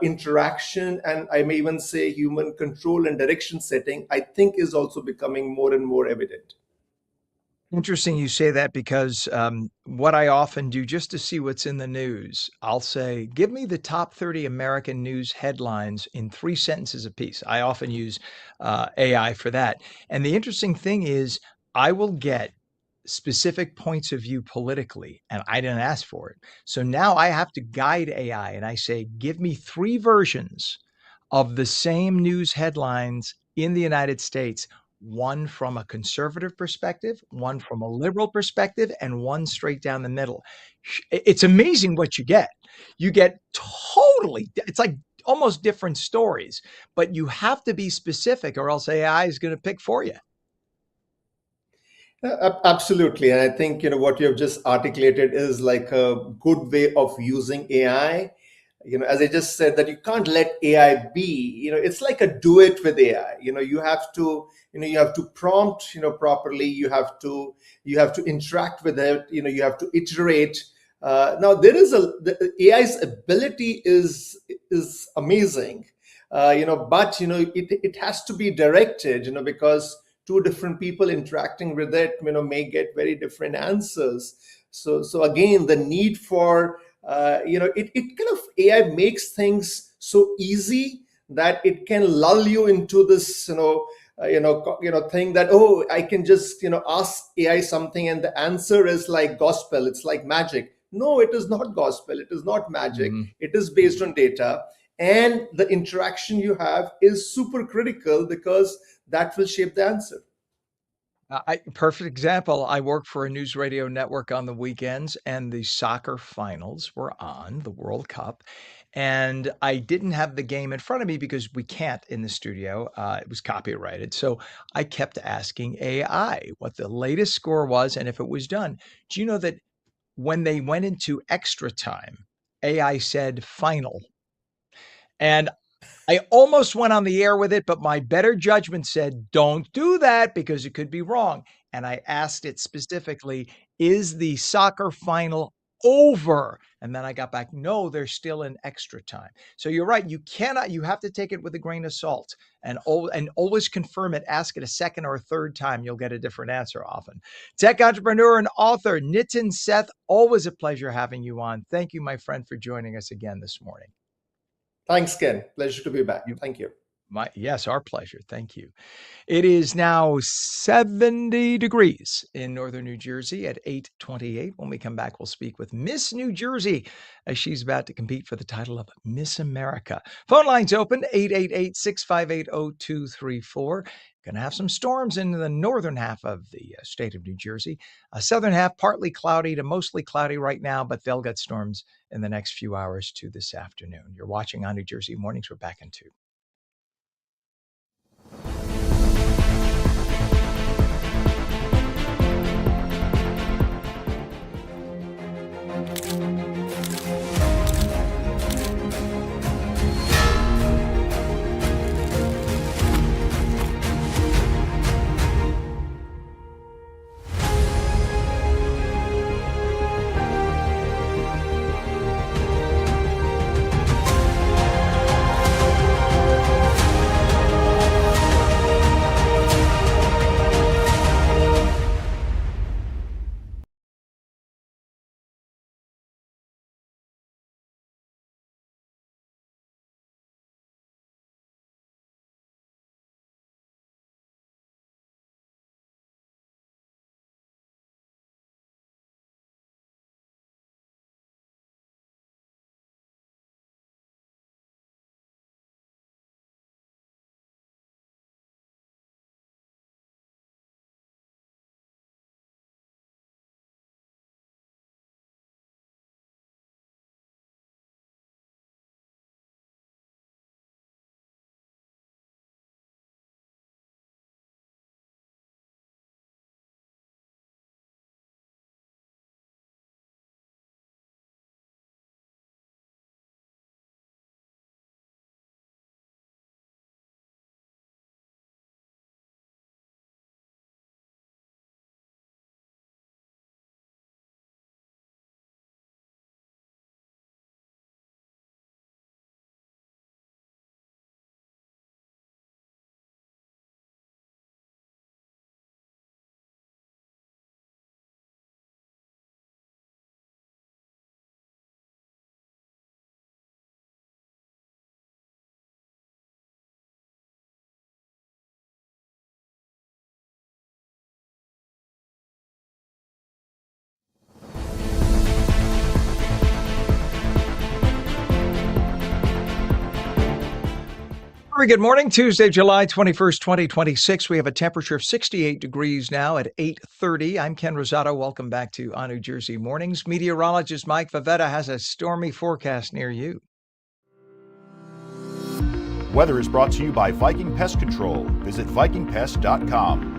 interaction, and I may even say human control and direction setting, I think is also becoming more and more evident. Interesting you say that because what I often do just to see what's in the news, I'll say, give me the top 30 American news headlines in 3 sentences apiece. I often use AI for that. And the interesting thing is, I will get specific points of view politically, and I didn't ask for it. So now I have to guide AI and I say, give me 3 versions of the same news headlines in the United States, one from a conservative perspective, one from a liberal perspective, and one straight down the middle. It's amazing what you get. You get it's like almost different stories, but you have to be specific or else AI is going to pick for you. Absolutely. And I think, what you have just articulated is like a good way of using AI. As I just said, that you can't let AI be, it's like a do it with AI. You have to prompt, properly. You have to interact with it. You have to iterate. Now the AI's ability is amazing. But it has to be directed, because two different people interacting with it may get very different answers. So again, the need for it kind of AI makes things so easy that it can lull you into this thing that, oh, I can just ask AI something and the answer is like gospel, it's like magic. No, it is not gospel, it is not magic. Mhm. It is based on data, and the interaction you have is super critical because that will shape the answer. Perfect example. I work for a news radio network on the weekends, and the soccer finals were on, the World Cup. And I didn't have the game in front of me because we can't in the studio. It was copyrighted. So I kept asking AI what the latest score was and if it was done. Do you know that when they went into extra time, AI said final? And I almost went on the air with it, but my better judgment said, don't do that because it could be wrong. And I asked it specifically, is the soccer final over? And then I got back, no, there's still an extra time. So you're right. You have to take it with a grain of salt and always confirm it. Ask it a second or a third time. You'll get a different answer often. Tech entrepreneur and author Nitin Seth, always a pleasure having you on. Thank you, my friend, for joining us again this morning. Thanks, Ken. Pleasure to be back. You, Thank you. yes, our pleasure. Thank you. It is now 70 degrees in northern New Jersey at 8:28. When we come back, we'll speak with Miss New Jersey as she's about to compete for the title of Miss America. Phone lines open 888-658-0234. Going to have some storms in the northern half of the state of New Jersey. Southern half partly cloudy to mostly cloudy right now, but they'll get storms in the next few hours to this afternoon. You're watching on New Jersey Mornings. We're back in 2. Very good morning, Tuesday, July 21st, 2026. We have a temperature of 68 degrees now at 8:30. I'm Ken Rosato. Welcome back to On New Jersey Mornings. Meteorologist Mike Favetta has a stormy forecast near you. Weather is brought to you by Viking Pest Control. Visit vikingpest.com.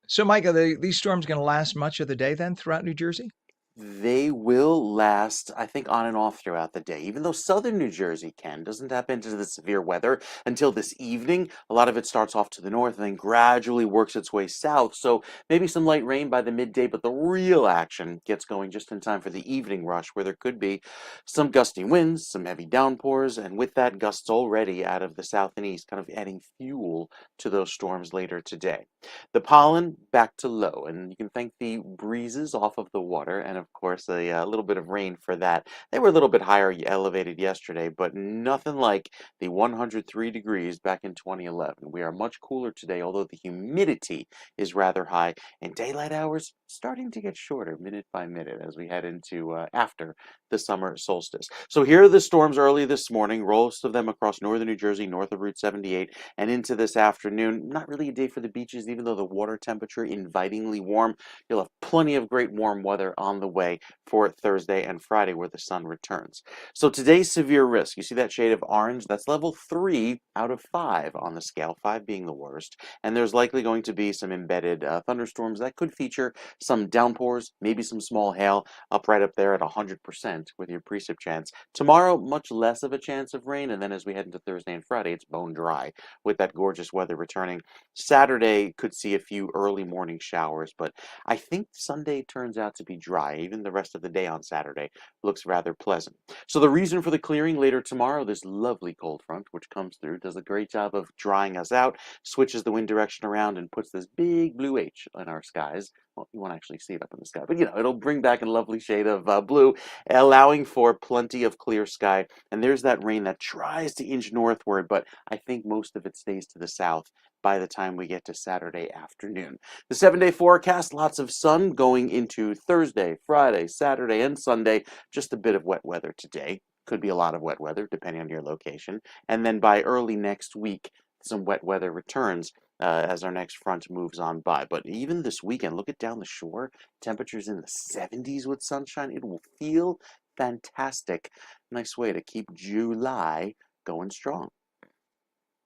So, Mike, are these storms going to last much of the day then throughout New Jersey? They will last, I think, on and off throughout the day. Even though southern New Jersey, Ken, doesn't tap into the severe weather until this evening, a lot of it starts off to the north and then gradually works its way south. So maybe some light rain by the midday, but the real action gets going just in time for the evening rush, where there could be some gusty winds, some heavy downpours, and with that, gusts already out of the south and east, kind of adding fuel to those storms later today. The pollen back to low, and you can thank the breezes off of the water, and of course a little bit of rain for that. They were a little bit higher elevated yesterday, but nothing like the 103 degrees back in 2011. We are much cooler today, although the humidity is rather high, and daylight hours starting to get shorter minute by minute as we head into after the summer solstice. So here are the storms early this morning, most of them across northern New Jersey, north of Route 78, and into this afternoon. Not really a day for the beaches, even though the water temperature invitingly warm. You'll have plenty of great warm weather on the way for Thursday and Friday where the sun returns. So today's severe risk, you see that shade of orange? That's level 3 out of 5 on the scale, 5 being the worst. And there's likely going to be some embedded thunderstorms that could feature some downpours, maybe some small hail, right up there at 100% with your precip chance. Tomorrow, much less of a chance of rain, and then as we head into Thursday and Friday, it's bone dry with that gorgeous weather returning. Saturday could see a few early morning showers, but I think Sunday turns out to be dry. Even the rest of the day on Saturday looks rather pleasant. So the reason for the clearing later tomorrow, this lovely cold front which comes through, does a great job of drying us out, switches the wind direction around, and puts this big blue H in our skies. Well, you won't actually see it up in the sky, but it'll bring back a lovely shade of blue, allowing for plenty of clear sky. And there's that rain that tries to inch northward, but I think most of it stays to the south by the time we get to Saturday afternoon. The 7-day forecast, lots of sun going into Thursday, Friday, Saturday, and Sunday. Just a bit of wet weather today. Could be a lot of wet weather depending on your location. And then by early next week, some wet weather returns as our next front moves on by. But even this weekend, look at down the shore, temperatures in the 70s with sunshine. It will feel fantastic. Nice way to keep July going strong.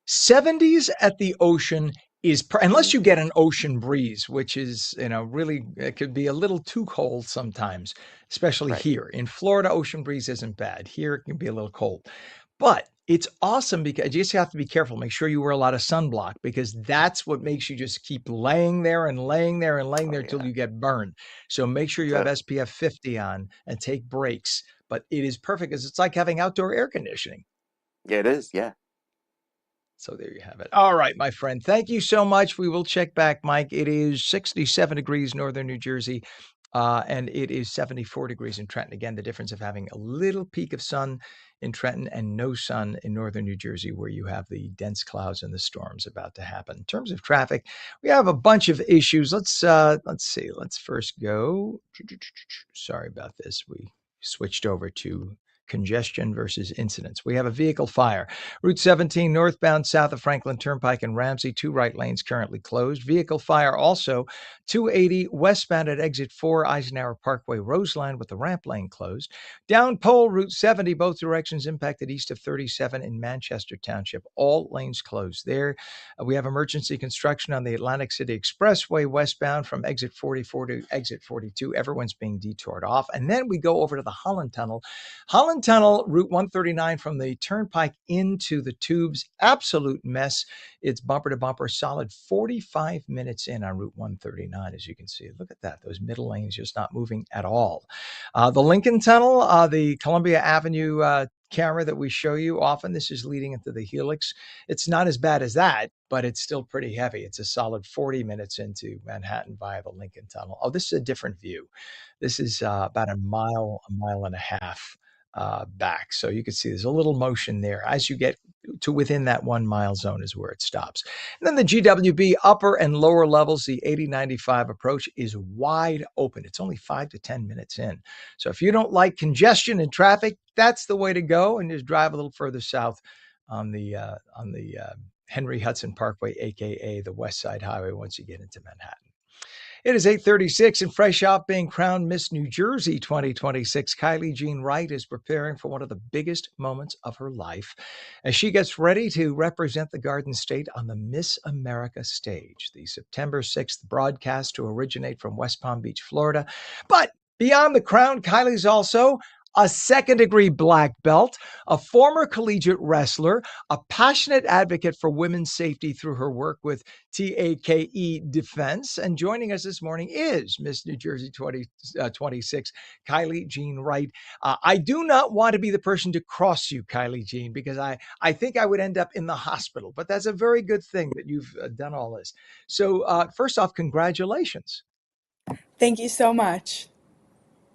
70s at the ocean is, unless you get an ocean breeze, which is, really, it could be a little too cold sometimes, especially Right. here. In Florida, ocean breeze isn't bad. Here, it can be a little cold. But it's awesome because you just have to be careful. Make sure you wear a lot of sunblock because that's what makes you just keep laying there and laying there and laying Oh, there till yeah. you get burned. So make sure you have SPF 50 on and take breaks. But it is perfect because it's like having outdoor air conditioning. Yeah, it is. Yeah. So there you have it. All right, my friend. Thank you so much. We will check back, Mike. It is 67 degrees northern New Jersey, and it is 74 degrees in Trenton. Again, the difference of having a little peak of sun in Trenton and no sun in northern New Jersey, where you have the dense clouds and the storms about to happen. In terms of traffic, we have a bunch of issues. Let's see. Let's first go. Sorry about this. We switched over to congestion versus incidents. We have a vehicle fire. Route 17 northbound south of Franklin Turnpike and Ramsey, 2 right lanes currently closed. Vehicle fire also 280 westbound at exit 4 Eisenhower Parkway Roseland with the ramp lane closed. Down pole Route 70, both directions impacted east of 37 in Manchester Township. All lanes closed there. We have emergency construction on the Atlantic City Expressway westbound from exit 44 to exit 42. Everyone's being detoured off. And then we go over to the Holland Tunnel. Holland Tunnel, Route 139 from the Turnpike into the tubes, absolute mess. It's bumper to bumper, solid 45 minutes in on Route 139, as you can see. Look at that. Those middle lanes just not moving at all. The Lincoln Tunnel, the Columbia Avenue camera that we show you often, this is leading into the Helix. It's not as bad as that, but it's still pretty heavy. It's a solid 40 minutes into Manhattan via the Lincoln Tunnel. Oh, this is a different view. This is about a mile and a half back. So you can see there's a little motion there. As you get to within that 1 mile zone is where it stops. And then the GWB upper and lower levels, the 8095 approach is wide open. It's only 5 to 10 minutes in. So if you don't like congestion and traffic, that's the way to go. And just drive a little further south on the Henry Hudson Parkway, aka the West Side Highway, once you get into Manhattan. It is 8:36 and fresh off being crowned Miss New Jersey 2026. Kylie Jean Wright is preparing for one of the biggest moments of her life as she gets ready to represent the Garden State on the Miss America stage. The September 6th broadcast to originate from West Palm Beach, Florida. But Beyond the crown, Kylie's also a second-degree black belt, a former collegiate wrestler, a passionate advocate for women's safety through her work with TAKE Defense. And joining us this morning is Miss New Jersey 2026, Kylie Jean Wright. I do not want to be the person to cross you, Kylie Jean, because I think I would end up in the hospital. But that's a very good thing that you've done all this. So first off, congratulations. Thank you so much.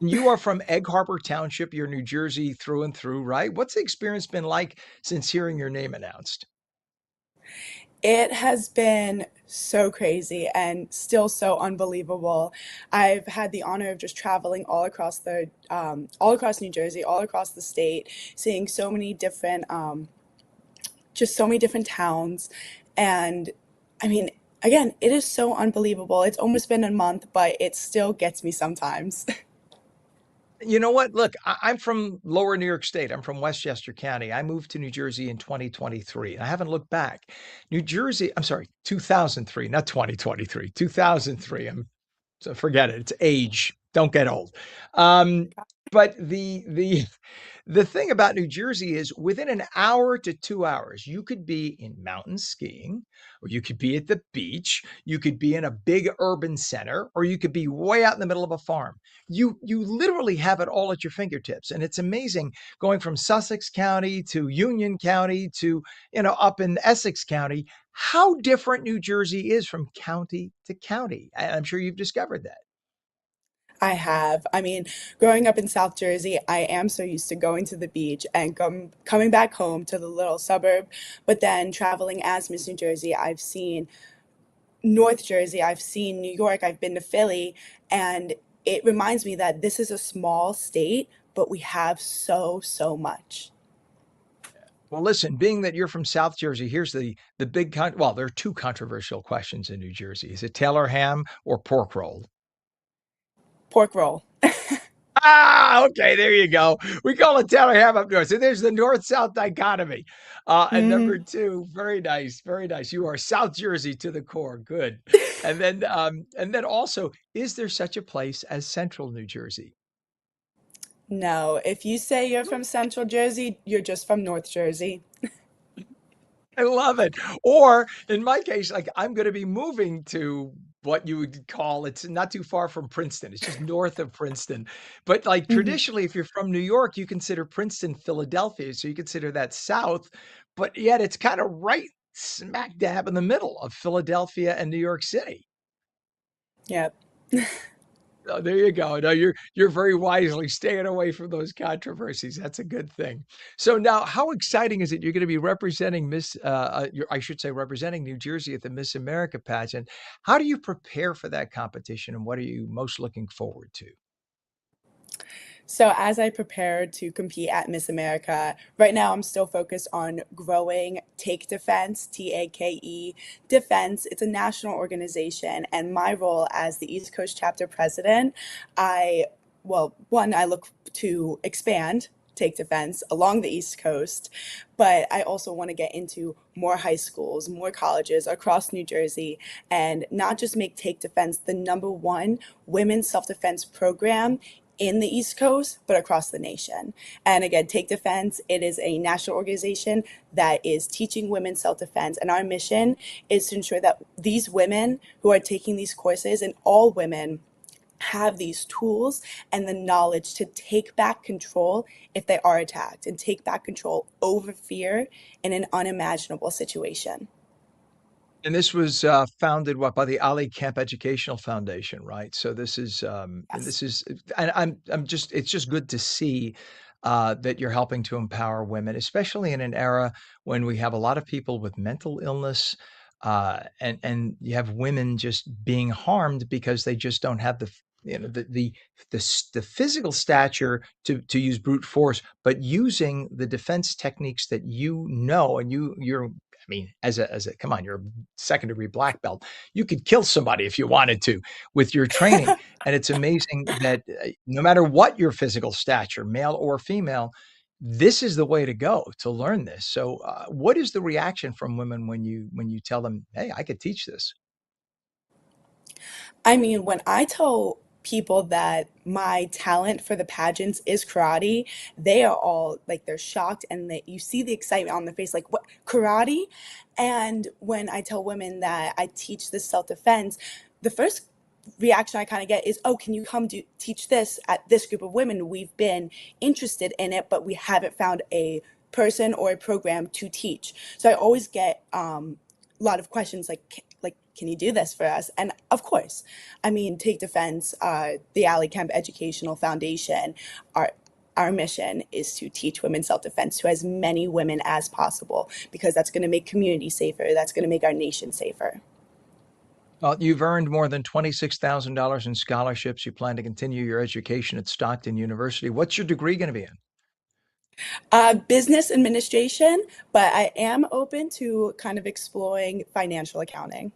You are from Egg Harbor Township. You're New Jersey through and through, right? What's the experience been like since hearing your name announced? It has been so crazy and still so unbelievable. I've had the honor of just traveling all across New Jersey, all across the state, seeing so many different, just so many different towns. And I mean, again, it is so unbelievable. It's almost been a month, but it still gets me sometimes. You know what? Look, I'm from lower New York State. I'm from Westchester County. I moved to New Jersey in 2023. I haven't looked back. New Jersey, I'm sorry, 2003, not 2023, 2003. So forget it. It's age. Don't get old. Um, but the thing about New Jersey is within an hour to 2 hours, you could be in mountain skiing, or you could be at the beach, you could be in a big urban center, or you could be way out in the middle of a farm. You literally have it all at your fingertips. And it's amazing going from Sussex County to Union County to, up in Essex County, how different New Jersey is from county to county. I'm sure you've discovered that. I have. I mean, growing up in South Jersey, I am so used to going to the beach and coming back home to the little suburb. But then traveling as Miss New Jersey, I've seen North Jersey, I've seen New York, I've been to Philly, and it reminds me that this is a small state, but we have so, so much. Well, listen, being that you're from South Jersey, here's the big well, there are two controversial questions in New Jersey. Is it Taylor ham or pork roll? Pork roll. Ah, okay, there you go. We call it Taylor ham up north. So there's the north-south dichotomy. And number Mhm. two, very nice, very nice. You are South Jersey to the core. Good. And then also, is there such a place as Central New Jersey? No, if you say you're from Central Jersey, you're just from North Jersey. I love it. Or in my case, like I'm going to be moving to what you would call it's not too far from Princeton. It's just north of Princeton. But like Mhm. traditionally, if you're from New York, you consider Princeton Philadelphia. So you consider that south, but yet it's kind of right smack dab in the middle of Philadelphia and New York City. Yep. Oh, there you go. No, you're very wisely staying away from those controversies. That's a good thing. So now, how exciting is it? You're going to be representing I should say, representing New Jersey at the Miss America pageant. How do you prepare for that competition, and what are you most looking forward to? So as I prepare to compete at Miss America, right now I'm still focused on growing Take Defense, TAKE Defense. It's a national organization, and my role as the East Coast chapter president, I look to expand Take Defense along the East Coast, but I also want to get into more high schools, more colleges across New Jersey, and not just make Take Defense the number one women's self-defense program in the East Coast, but across the nation. And again, Take Defense, it is a national organization that is teaching women self-defense. And our mission is to ensure that these women who are taking these courses, and all women, have these tools and the knowledge to take back control if they are attacked, and take back control over fear in an unimaginable situation. And this was founded by the Ali Camp Educational Foundation, right? So Yes. and I'm just it's just good to see that you're helping to empower women, especially in an era when we have a lot of people with mental illness, and you have women just being harmed because they just don't have the physical stature to use brute force, but using the defense techniques that and you're I mean, as a come on, you're a second degree black belt. You could kill somebody if you wanted to with your training. And it's amazing that no matter what your physical stature, male or female, this is the way to go to learn this. So, what is the reaction from women when you tell them, "Hey, I could teach this"? I mean, when I tell people that my talent for the pageants is karate, they are all like, they're shocked, and you see the excitement on their face, like, what, karate? And when I tell women that I teach this self-defense, the first reaction I kind of get is, oh, can you come teach this at this group of women? We've been interested in it, but we haven't found a person or a program to teach. So I always get a lot of questions like, can you do this for us? And of course, I mean, Take Defense, the Alley Camp Educational Foundation, our mission is to teach women self-defense to as many women as possible, because that's going to make communities safer. That's going to make our nation safer. Well, you've earned more than $26,000 in scholarships. You plan to continue your education at Stockton University. What's your degree going to be in? Business administration, but I am open to kind of exploring financial accounting.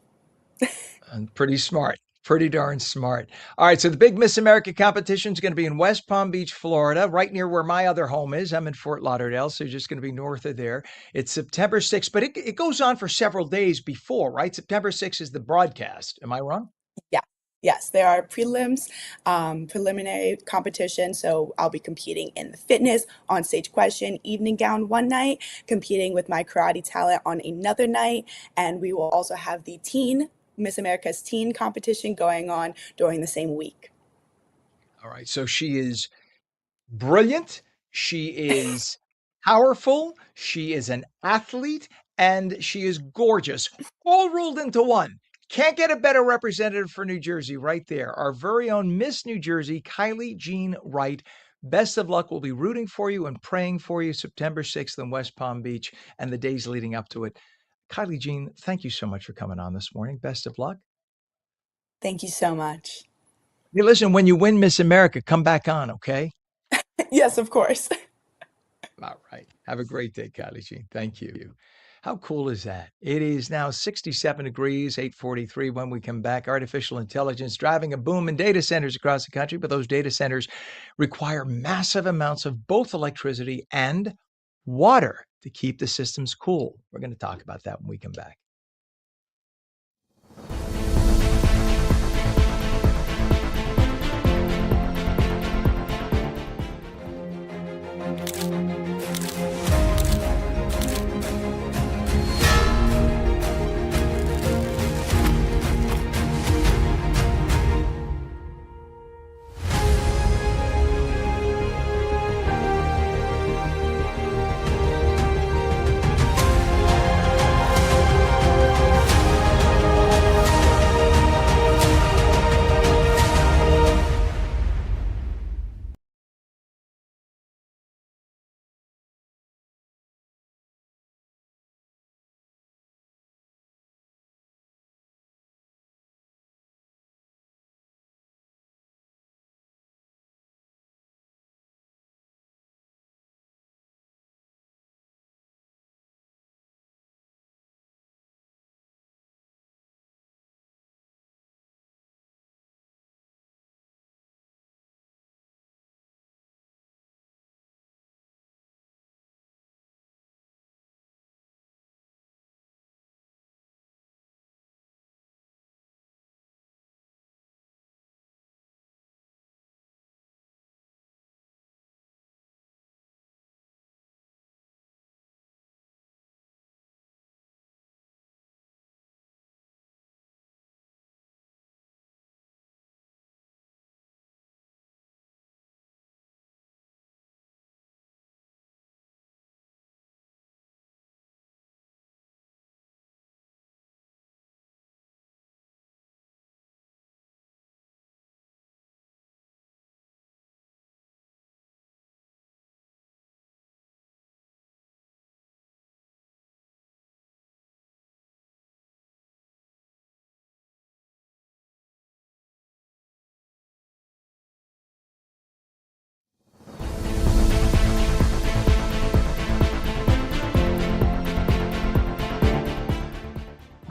Pretty smart. Pretty darn smart. All right. So the big Miss America competition is going to be in West Palm Beach, Florida, right near where my other home is. I'm in Fort Lauderdale, so you're just going to be north of there. It's September 6th, but it goes on for several days before, right? September 6th is the broadcast. Am I wrong? Yeah. Yes, there are prelims, preliminary competition. So I'll be competing in the fitness, on stage question, evening gown one night, competing with my karate talent on another night. And we will also have the Miss America's teen competition going on during the same week. All right. So she is brilliant. She is powerful. She is an athlete, and she is gorgeous, all rolled into one. Can't get a better representative for New Jersey right there. Our very own Miss New Jersey, Kylie Jean Wright. Best of luck. We'll be rooting for you and praying for you September 6th in West Palm Beach and the days leading up to it. Kylie Jean, thank you so much for coming on this morning. Best of luck. Thank you so much. Hey, listen, when you win Miss America, come back on, okay? Yes, of course. All right. Have a great day, Kylie Jean. Thank you. How cool is that? It is now 67 degrees, 8:43 when we come back. Artificial intelligence driving a boom in data centers across the country, but those data centers require massive amounts of both electricity and water to keep the systems cool. We're going to talk about that when we come back.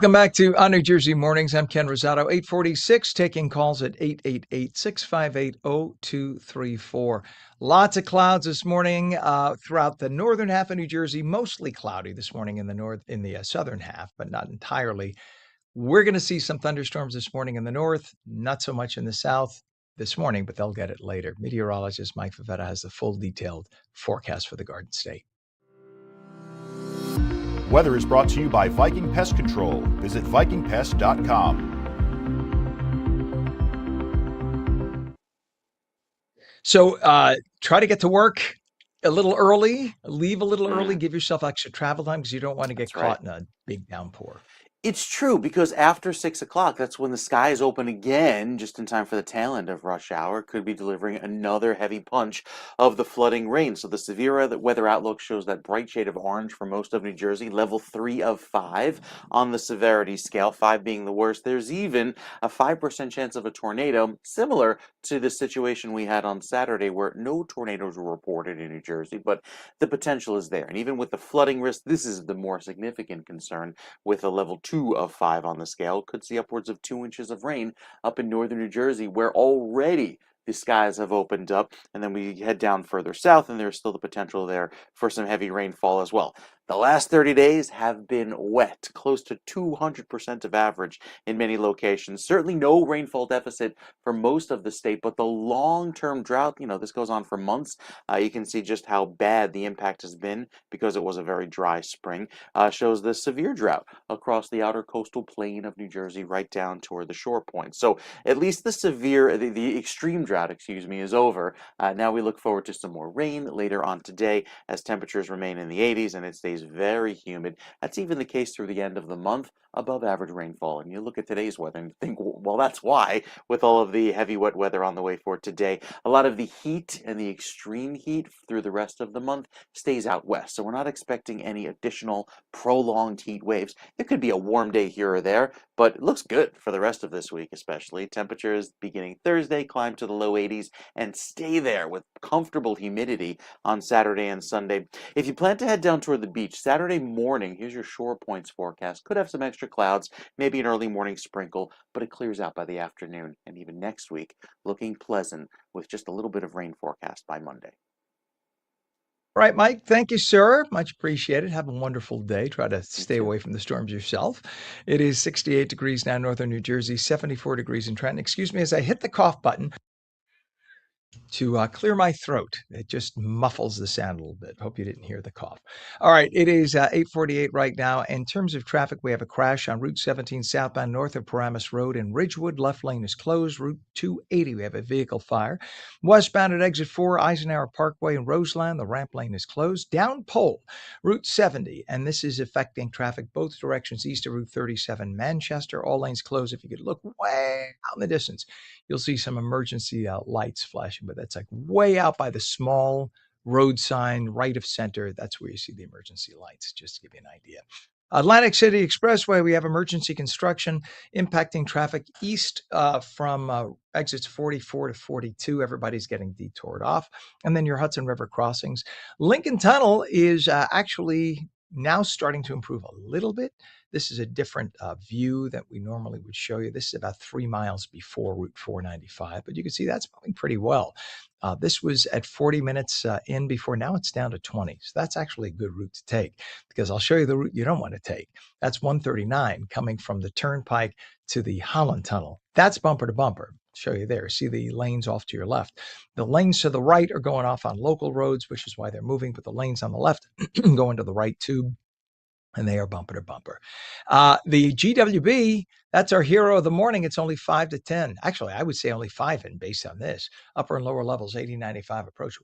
Welcome back to On New Jersey Mornings. I'm Ken Rosato, 846, taking calls at 888-658-0234. Lots of clouds this morning throughout the northern half of New Jersey, mostly cloudy this morning in the southern half, but not entirely. We're going to see some thunderstorms this morning in the north, not so much in the south. this morning, but they'll get it later. Meteorologist Mike Favetta has the full detailed forecast for the Garden State. Weather is brought to you by Viking Pest Control. Visit vikingpest.com. So try to get to work a little early, leave a little early, give yourself extra travel time because you don't want to get caught in a big downpour. It's true, because after 6 o'clock, that's when the skies open again, just in time for the tail end of rush hour. Could be delivering another heavy punch of the flooding rain. So the severe weather outlook shows that bright shade of orange for most of New Jersey, level 3 of 5 on the severity scale, 5 being the worst. There's even a 5% chance of a tornado, similar to the situation we had on Saturday, where no tornadoes were reported in New Jersey, but the potential is there. And even with the flooding risk, this is the more significant concern, with a level 2 of 5 on the scale. Could see upwards of 2 inches of rain up in northern New Jersey, where already the skies have opened up. And then we head down further south, and there's still the potential there for some heavy rainfall as well. The last 30 days have been wet, close to 200% of average in many locations. Certainly no rainfall deficit for most of the state, but the long-term drought, this goes on for months. You can see just how bad the impact has been because it was a very dry spring. Shows the severe drought across the outer coastal plain of New Jersey right down toward the shore point. So at least the extreme drought, is over. Now we look forward to some more rain later on today as temperatures remain in the 80s and it stays very humid. That's even the case through the end of the month, above average rainfall. And you look at today's weather and think, well, that's why, with all of the heavy wet weather on the way for today. A lot of the heat and the extreme heat through the rest of the month stays out west. So we're not expecting any additional prolonged heat waves. It could be a warm day here or there, but it looks good for the rest of this week, especially. Temperatures beginning Thursday climb to the low 80s and stay there with comfortable humidity on Saturday and Sunday. If you plan to head down toward the beach, Saturday morning, here's your shore points forecast. Could have some extra clouds, maybe an early morning sprinkle, but it clears out by the afternoon. And even next week, looking pleasant with just a little bit of rain forecast by Monday. All right, Mike. Thank you, sir. Much appreciated. Have a wonderful day. Try to stay away from the storms yourself. It is 68 degrees now, northern New Jersey, 74 degrees in Trenton. Excuse me as I hit the cough button to clear my throat. It just muffles the sound a little bit. Hope you didn't hear the cough. All right, it is 8:48 right now. In terms of traffic, we have a crash on Route 17 southbound north of Paramus Road in Ridgewood. Left lane is closed. Route 280, we have a vehicle fire. Westbound at exit 4, Eisenhower Parkway in Roseland, the ramp lane is closed. Down pole, Route 70, and this is affecting traffic both directions east of Route 37 Manchester. All lanes closed. If you could look way out in the distance, you'll see some emergency lights flashing, but that's like way out by the small road sign right of center. That's where you see the emergency lights, just to give you an idea. Atlantic City Expressway, we have emergency construction impacting traffic east from exits 44 to 42. Everybody's getting detoured off. And then your Hudson River crossings. Lincoln Tunnel is actually now starting to improve a little bit. This is a different view that we normally would show you. This is about 3 miles before Route 495, but you can see that's moving pretty well. This was at 40 minutes in before. Now it's down to 20. So that's actually a good route to take, because I'll show you the route you don't want to take. That's 139 coming from the Turnpike to the Holland Tunnel. That's bumper to bumper. Show you there. See the lanes off to your left. The lanes to the right are going off on local roads, which is why they're moving, but the lanes on the left going to the right tube, and they are bumper to bumper. The GWB, that's our hero of the morning. It's only 5 to 10. Actually, I would say only 5 in based on this. Upper and lower levels, 80-95 approach.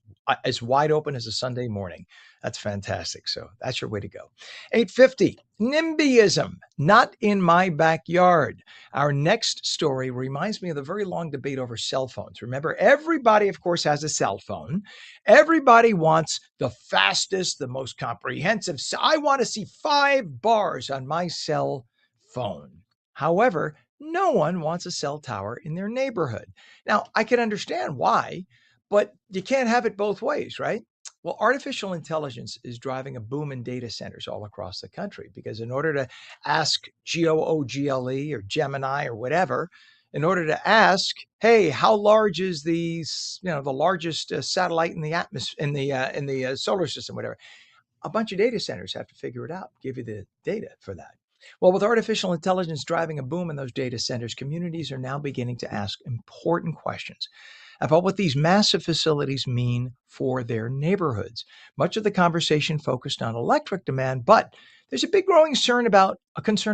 As wide open as a Sunday morning. That's fantastic. So that's your way to go. 8:50, NIMBYism, not in my backyard. Our next story reminds me of the very long debate over cell phones. Remember, everybody, of course, has a cell phone. Everybody wants the fastest, the most comprehensive. So I want to see 5 bars on my cell phone. However, no one wants a cell tower in their neighborhood. Now, I can understand why, but you can't have it both ways, right? Well, artificial intelligence is driving a boom in data centers all across the country, because in order to ask GOOGLE or Gemini or whatever, in order to ask, hey, how large is the largest satellite in the atmosphere, in the solar system, whatever, a bunch of data centers have to figure it out, give you the data for that. Well, with artificial intelligence driving a boom in those data centers, communities are now beginning to ask important questions about what these massive facilities mean for their neighborhoods. Much of the conversation focused on electric demand, but there's a big growing concern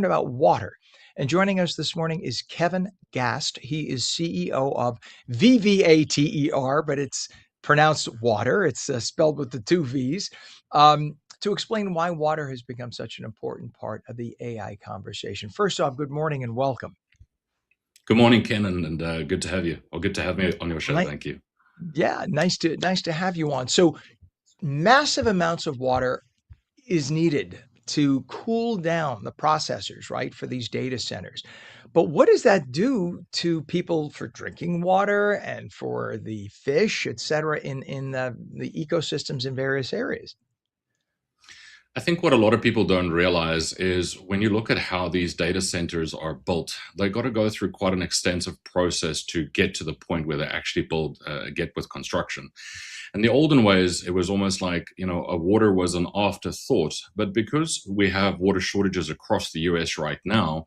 about water. And joining us this morning is Kevin Gast. He is CEO of VVATER, but it's pronounced water. It's spelled with the two V's. To explain why water has become such an important part of the AI conversation. First off, good morning and welcome. Good morning, Ken, and good to have you, or good to have me on your show. Thank you. Yeah, nice to have you on. So, massive amounts of water is needed to cool down the processors, right, for these data centers. But what does that do to people for drinking water and for the fish, et cetera, in the ecosystems in various areas? I think what a lot of people don't realize is when you look at how these data centers are built, they've got to go through quite an extensive process to get to the point where they actually get with construction. In the olden ways, it was almost like, a water was an afterthought. But because we have water shortages across the US right now,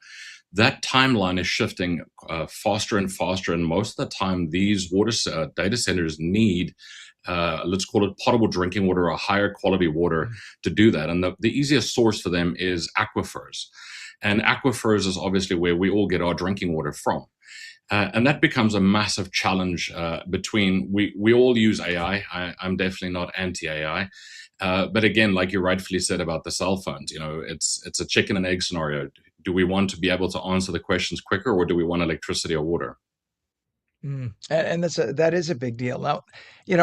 that timeline is shifting faster and faster. And most of the time, these data centers need let's call it potable drinking water or higher quality water to do that. And the easiest source for them is aquifers. And aquifers is obviously where we all get our drinking water from. And that becomes a massive challenge between, we all use AI. I'm definitely not anti-AI. But again, like you rightfully said about the cell phones, it's a chicken and egg scenario. Do we want to be able to answer the questions quicker, or do we want electricity or water? And that is a big deal. Now,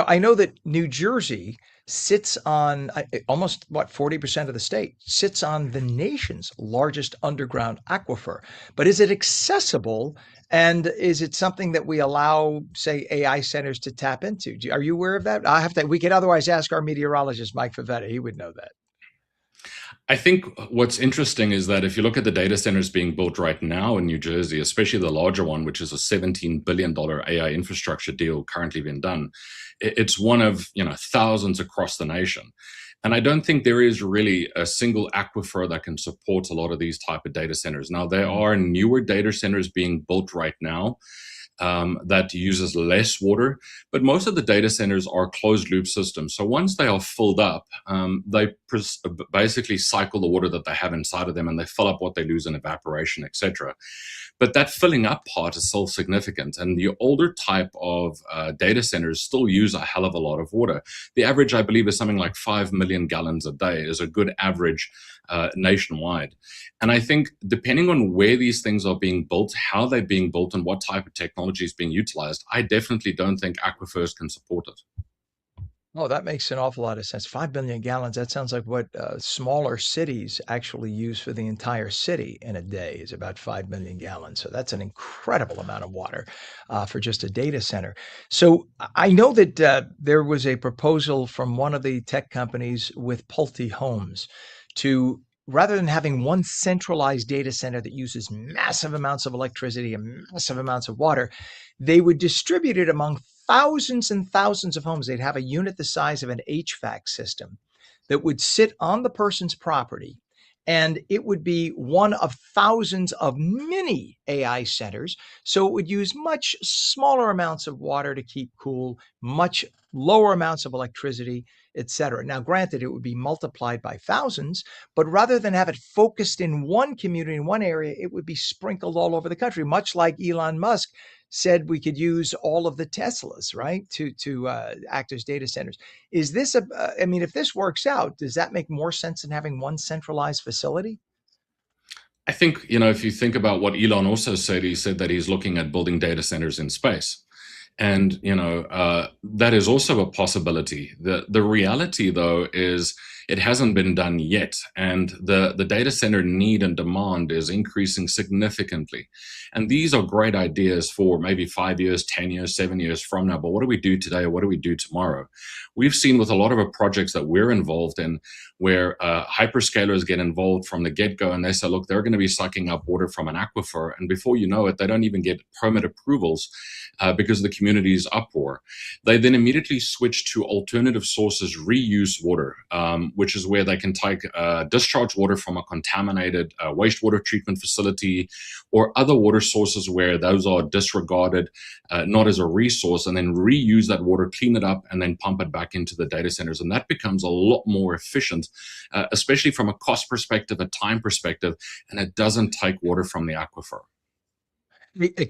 I know that New Jersey sits on almost 40% of the state sits on the nation's largest underground aquifer. But is it accessible, and is it something that we allow, say, AI centers to tap into? Are you aware of that? We could otherwise ask our meteorologist, Mike Favetta. He would know that. I think what's interesting is that if you look at the data centers being built right now in New Jersey, especially the larger one, which is a $17 billion AI infrastructure deal currently being done, it's one of thousands across the nation. And I don't think there is really a single aquifer that can support a lot of these type of data centers. Now, there are newer data centers being built right now that uses less water, but most of the data centers are closed loop systems. So once they are filled up, they basically cycle the water that they have inside of them, and they fill up what they lose in evaporation, etc. But that filling up part is still significant. And the older type of data centers still use a hell of a lot of water. The average, I believe, is something like 5 million gallons a day is a good average nationwide. And I think depending on where these things are being built, how they're being built, and what type of technology is being utilized, I definitely don't think aquifers can support it. Oh, that makes an awful lot of sense. 5 billion gallons, that sounds like what smaller cities actually use for the entire city in a day, is about 5 million gallons. So that's an incredible amount of water for just a data center. So I know that there was a proposal from one of the tech companies with Pulte Homes to, rather than having one centralized data center that uses massive amounts of electricity and massive amounts of water, they would distribute it among thousands and thousands of homes. They'd have a unit the size of an HVAC system that would sit on the person's property, and it would be one of thousands of mini AI centers. So it would use much smaller amounts of water to keep cool, much lower amounts of electricity, etc. Now, granted, it would be multiplied by thousands, but rather than have it focused in one community, in one area, it would be sprinkled all over the country, much like Elon Musk said we could use all of the Teslas, right, to act as data centers. Is this if this works out, does that make more sense than having one centralized facility? I think, if you think about what Elon also said, he said that he's looking at building data centers in space. And, that is also a possibility. The reality, though, is it hasn't been done yet. And the data center need and demand is increasing significantly. And these are great ideas for maybe 5 years, 10 years, 7 years from now. But what do we do today? What do we do tomorrow? We've seen with a lot of the projects that we're involved in where hyperscalers get involved from the get-go, and they say, look, they're going to be sucking up water from an aquifer. And before you know it, they don't even get permit approvals because of the community's uproar. They then immediately switch to alternative sources, reuse water, which is where they can take discharge water from a contaminated wastewater treatment facility or other water sources where those are disregarded, not as a resource, and then reuse that water, clean it up, and then pump it back into the data centers. And that becomes a lot more efficient, especially from a cost perspective, a time perspective, and it doesn't take water from the aquifer.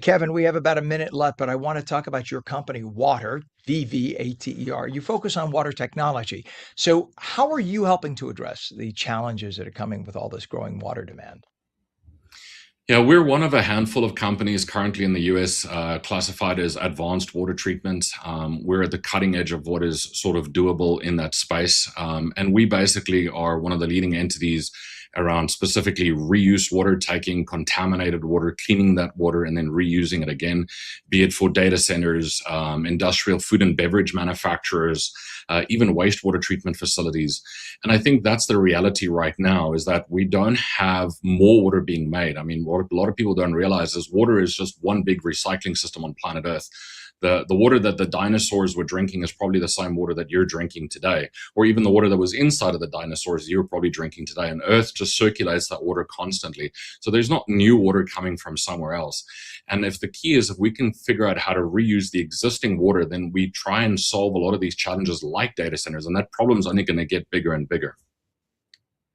Kevin, we have about a minute left, but I want to talk about your company, Water, VVATER. You focus on water technology. So, how are you helping to address the challenges that are coming with all this growing water demand? Yeah, we're one of a handful of companies currently in the US classified as advanced water treatment. We're at the cutting edge of what is sort of doable in that space. And we basically are one of the leading entities around specifically reuse water, taking contaminated water, cleaning that water, and then reusing it again, be it for data centers, industrial food and beverage manufacturers, even wastewater treatment facilities. And I think that's the reality right now, is that we don't have more water being made. I mean, what a lot of people don't realize is water is just one big recycling system on planet Earth. The water that the dinosaurs were drinking is probably the same water that you're drinking today, or even the water that was inside of the dinosaurs you're probably drinking today. And Earth just circulates that water constantly. So there's not new water coming from somewhere else. And if the key is, if we can figure out how to reuse the existing water, then we try and solve a lot of these challenges like data centers. And that problem's only going to get bigger and bigger.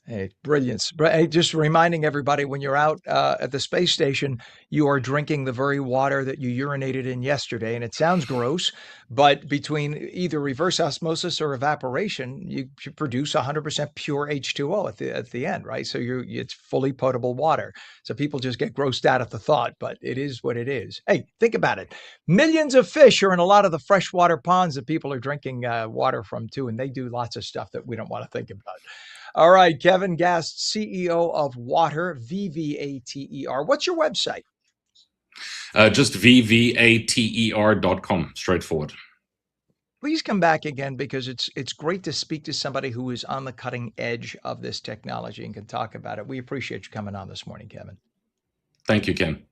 Hey, brilliance. Hey, just reminding everybody, when you're out at the space station, you are drinking the very water that you urinated in yesterday. And it sounds gross, but between either reverse osmosis or evaporation, you produce 100% pure H2O at the end, right? So it's fully potable water. So people just get grossed out at the thought, but it is what it is. Hey, think about it. Millions of fish are in a lot of the freshwater ponds that people are drinking water from too, and they do lots of stuff that we don't want to think about. All right, Kevin Gast, CEO of Water, VVATER. What's your website? Just vvater.com, straightforward. Please come back again, because it's great to speak to somebody who is on the cutting edge of this technology and can talk about it. We appreciate you coming on this morning, Kevin. Thank you, Ken.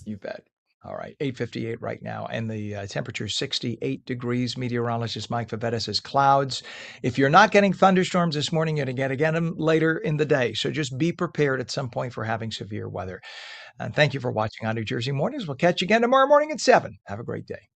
You bet. All right, 8:58 right now, and the temperature is 68 degrees. Meteorologist Mike Favetta says clouds. If you're not getting thunderstorms this morning, you're going to get them later in the day. So just be prepared at some point for having severe weather. And thank you for watching on New Jersey Mornings. We'll catch you again tomorrow morning at 7. Have a great day.